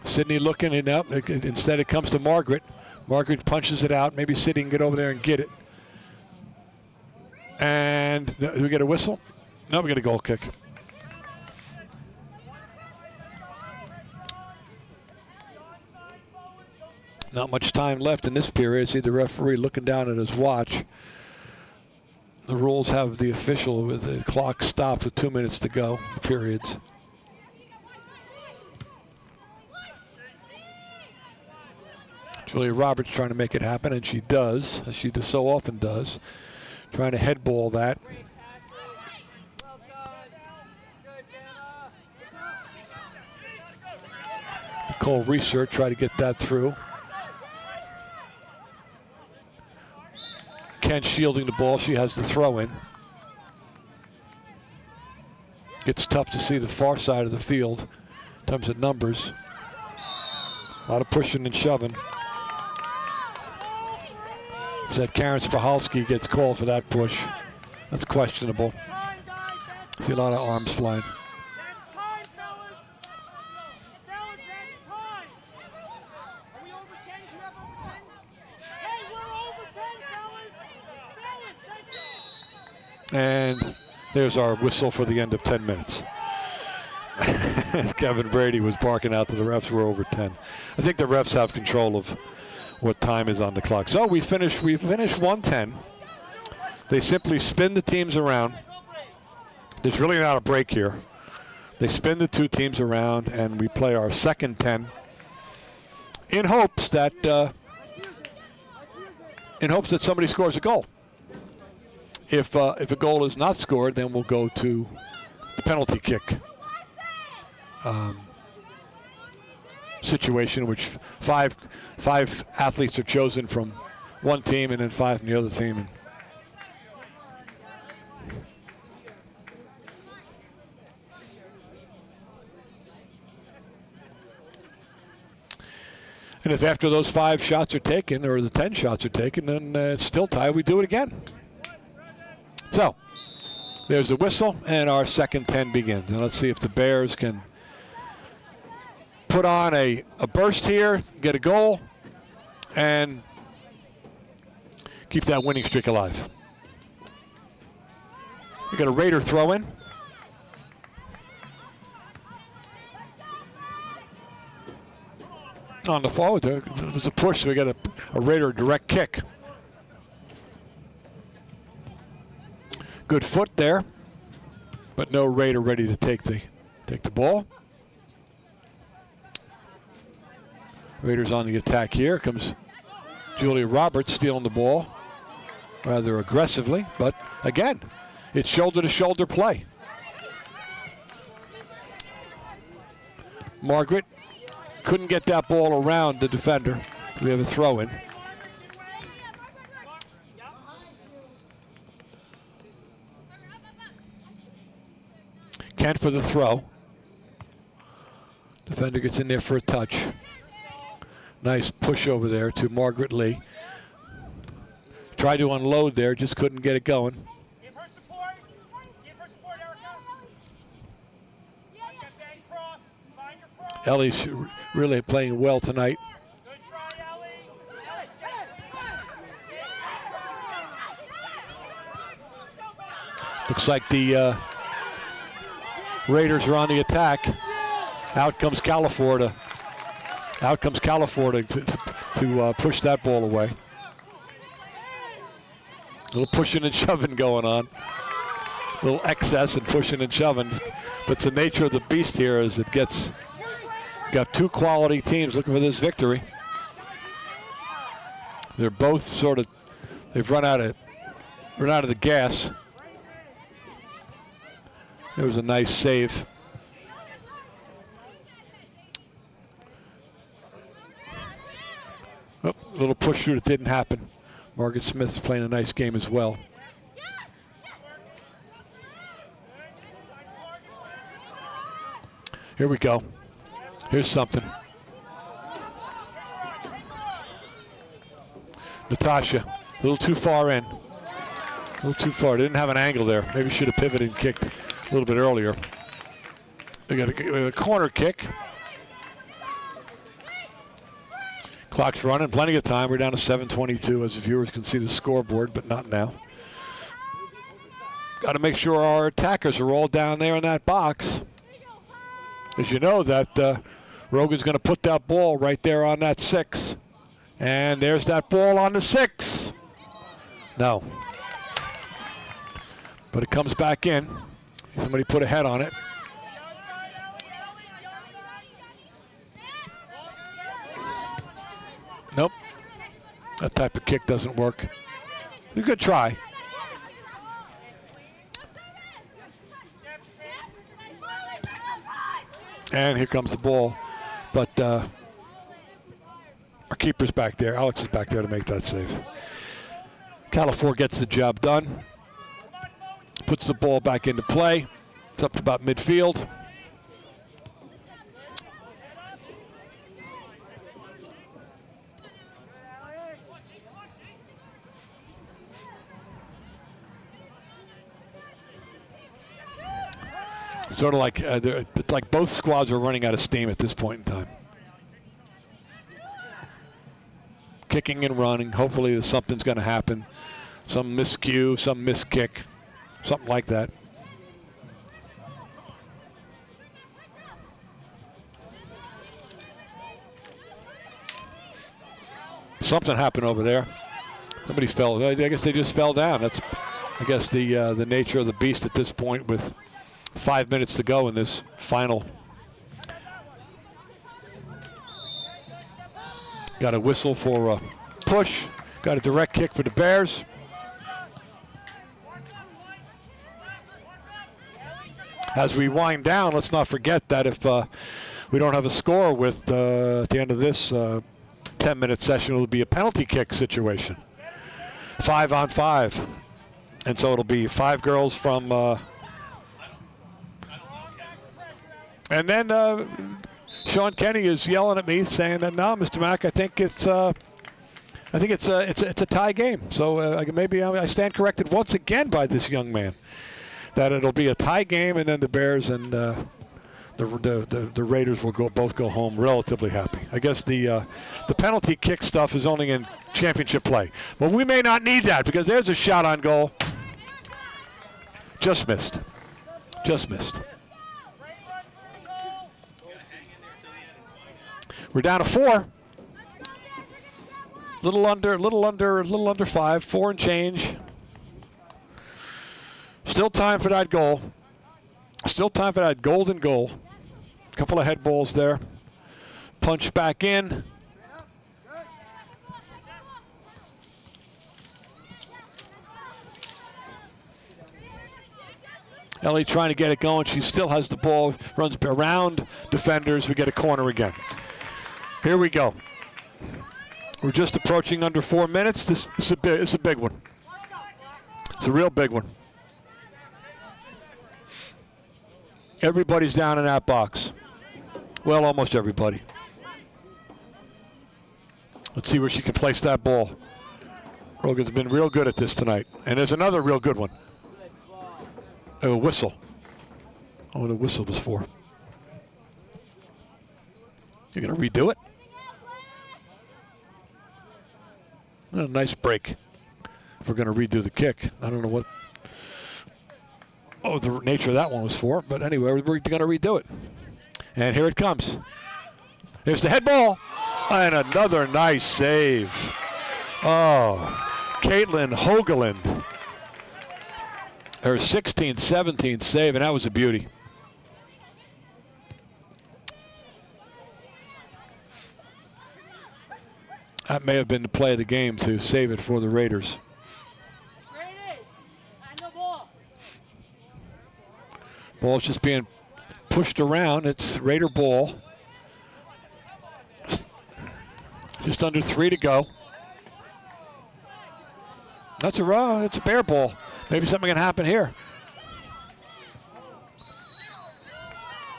Sydney looking it up. Instead it comes to Margaret. Margaret punches it out. Maybe Sydney can get over there and get it. And do we get a whistle? No, we get a goal kick. Not much time left in this period. See the referee looking down at his watch. The rules have the official with the clock stopped with 2 minutes to go, periods. Julia Roberts trying to make it happen, and she does, as she so often does. Trying to head ball that. Nicole Research try to get that through. Ken shielding the ball. She has the throw in. It's tough to see the far side of the field in terms of numbers. A lot of pushing and shoving. That Karen Spahalski gets called for that push. That's questionable. See a lot of arms flying. And there's our whistle for the end of 10 minutes. Kevin Brady was barking out that the refs were over 10. I think the refs have control of what time is on the clock. So we finished 110. They simply spin the teams around. There's really not a break here. They spin the two teams around and we play our second 10 in hopes that somebody scores a goal. If a goal is not scored, then we'll go to the penalty kick situation, in which five athletes are chosen from one team and then 5 from the other team. And if after those 5 shots are taken, or the 10 shots are taken, then it's still tied. We do it again. So there's the whistle, and our second 10 begins. And let's see if the Bears can put on a burst here, get a goal, and keep that winning streak alive. We got a Raider throw in. On the forward, there was a push, so we got a Raider direct kick. Good foot there, but no Raider ready to take the ball. Raiders on the attack here. Comes Julia Roberts stealing the ball rather aggressively, but again, it's shoulder-to-shoulder play. Margaret couldn't get that ball around the defender. We have a throw-in. Kent for the throw. Defender gets in there for a touch. Nice push over there to Margaret Lee. Tried to unload there, just couldn't get it going. Give her support. Give her support, Erica. Watch that bang cross. Find your cross. Ellie's really playing well tonight. Good try, Ellie. Looks like the Raiders are on the attack. Out comes California. Out comes California to push that ball away. A little pushing and shoving going on. A little excess and pushing and shoving. But the nature of the beast here is it got two quality teams looking for this victory. They're both they've run out of the gas. It was a nice save. Oh, a little push through that didn't happen. Margaret Smith's playing a nice game as well. Here we go. Here's something. Natasha, a little too far in. A little too far. Didn't have an angle there. Maybe should have pivoted and kicked a little bit earlier. We got a corner kick. Clock's running, plenty of time. We're down to 7:22 as the viewers can see the scoreboard, but not now. Got to make sure our attackers are all down there in that box. As you know that Rogan's going to put that ball right there on that 6. And there's that ball on the 6. No. But it comes back in. Somebody put a head on it. Nope. That type of kick doesn't work. A good try. And here comes the ball. But our keeper's back there. Alex is back there to make that save. California gets the job done. Puts the ball back into play. It's up to about midfield. Sort of like it's like both squads are running out of steam at this point in time. Kicking and running. Hopefully something's going to happen. Some miscue, some miskick, something like that. Something happened over there. Somebody fell. I guess they just fell down. That's, I guess, the nature of the beast at this point with 5 minutes to go in this final. Got a whistle for a push. Got a direct kick for the Bears. As we wind down, let's not forget that if we don't have a score with at the end of this 10-minute session, it'll be a penalty kick situation. 5-on-5. And so it'll be 5 girls from and then Sean Kenny is yelling at me saying that, no, Mr. Mack, I think it's a tie game. So maybe I stand corrected once again by this young man that it'll be a tie game, and then the Bears and the Raiders will both go home relatively happy. I guess the penalty kick stuff is only in championship play. Well, we may not need that because there's a shot on goal. Just missed. Just missed. We're down to 4. Little under 5. 4 and change. Still time for that goal. Still time for that golden goal. Couple of head balls there. Punch back in. Ellie trying to get it going. She still has the ball. Runs around defenders. We get a corner again. Here we go. We're just approaching under 4 minutes. This is a big one. It's a real big one. Everybody's down in that box. Well, almost everybody. Let's see where she can place that ball. Rogan's been real good at this tonight. And there's another real good one. A whistle. Oh, the whistle was for. You're going to redo it? A nice break. If we're going to redo the kick. I don't know what the nature of that one was for. But anyway, we're going to redo it. And here it comes. Here's the head ball. And another nice save. Oh, Caitlin Hogeland. Her 16th, 17th save, and that was a beauty. That may have been the play of the game to save it for the Raiders. Ball's just being pushed around. It's Raider ball. Just under 3 to go. That's it's a Bear ball. Maybe something can happen here.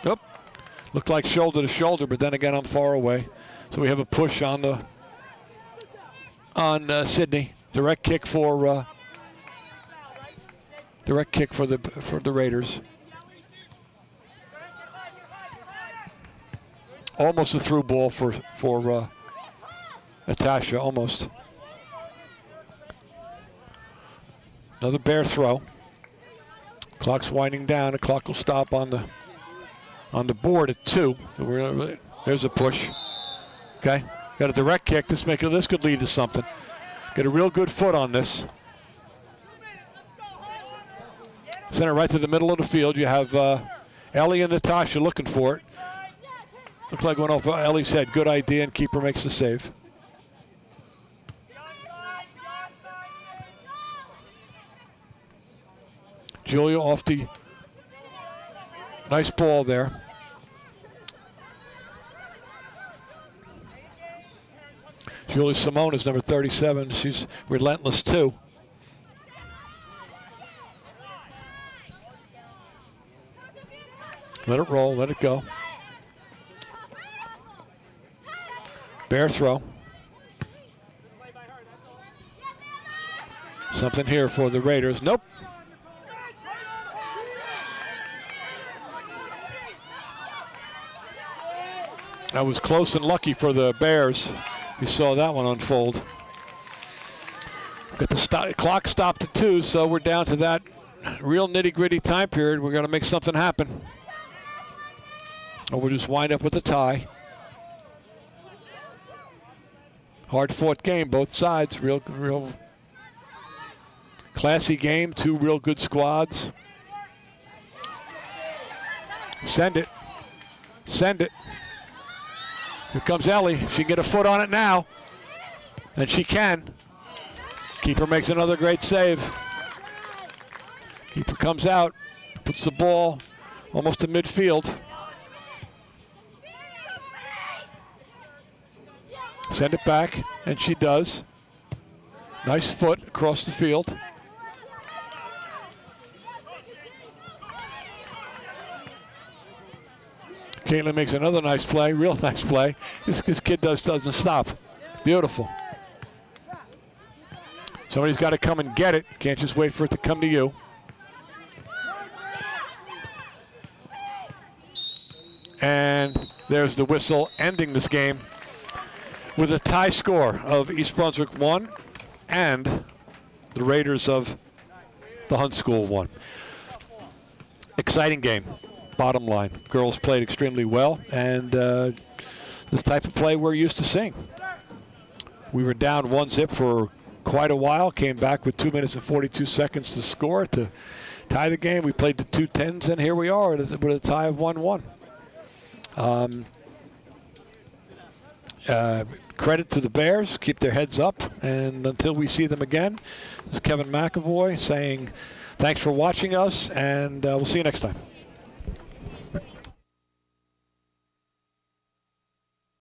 Nope. Looked like shoulder to shoulder, but then again, I'm far away. So we have a push on Sydney. Direct kick for the Raiders. Almost a through ball for Natasha, almost. Another Bear throw. Clock's winding down. The clock will stop on the board at 2. There's a push. Okay, got a direct kick. This could lead to something. Get a real good foot on this. Send it right to the middle of the field. You have Ellie and Natasha looking for it. Looks like went off Ellie's head. Good idea, and keeper makes the save. Julia off the nice ball there. Julia Simone is number 37. She's relentless too. Let it roll, let it go. Bear throw. Something here for the Raiders. Nope. That was close and lucky for the Bears. We saw that one unfold. Got the clock stopped at 2, so we're down to that real nitty-gritty time period. We're going to make something happen. Or we'll just wind up with a tie. Hard-fought game, both sides. Real classy game. 2 real good squads. Send it. Send it. Here comes Ellie. She can get a foot on it now. And she can. Keeper makes another great save. Keeper comes out. Puts the ball almost to midfield. Send it back, and she does. Nice foot across the field. Caitlin makes another nice play, real nice play. This kid doesn't stop. Beautiful. Somebody's got to come and get it. Can't just wait for it to come to you. And there's the whistle ending this game with a tie score of East Brunswick 1 and the Raiders of the Hunt School 1. Exciting game. Bottom line, girls played extremely well, and the type of play we're used to seeing. We were down 1-0 for quite a while, came back with 2 minutes and 42 seconds to score to tie the game. We played the 2-10s, and here we are with a tie of 1-1. Credit to the Bears, keep their heads up, and until we see them again, this is Kevin McEvoy saying thanks for watching us, and we'll see you next time.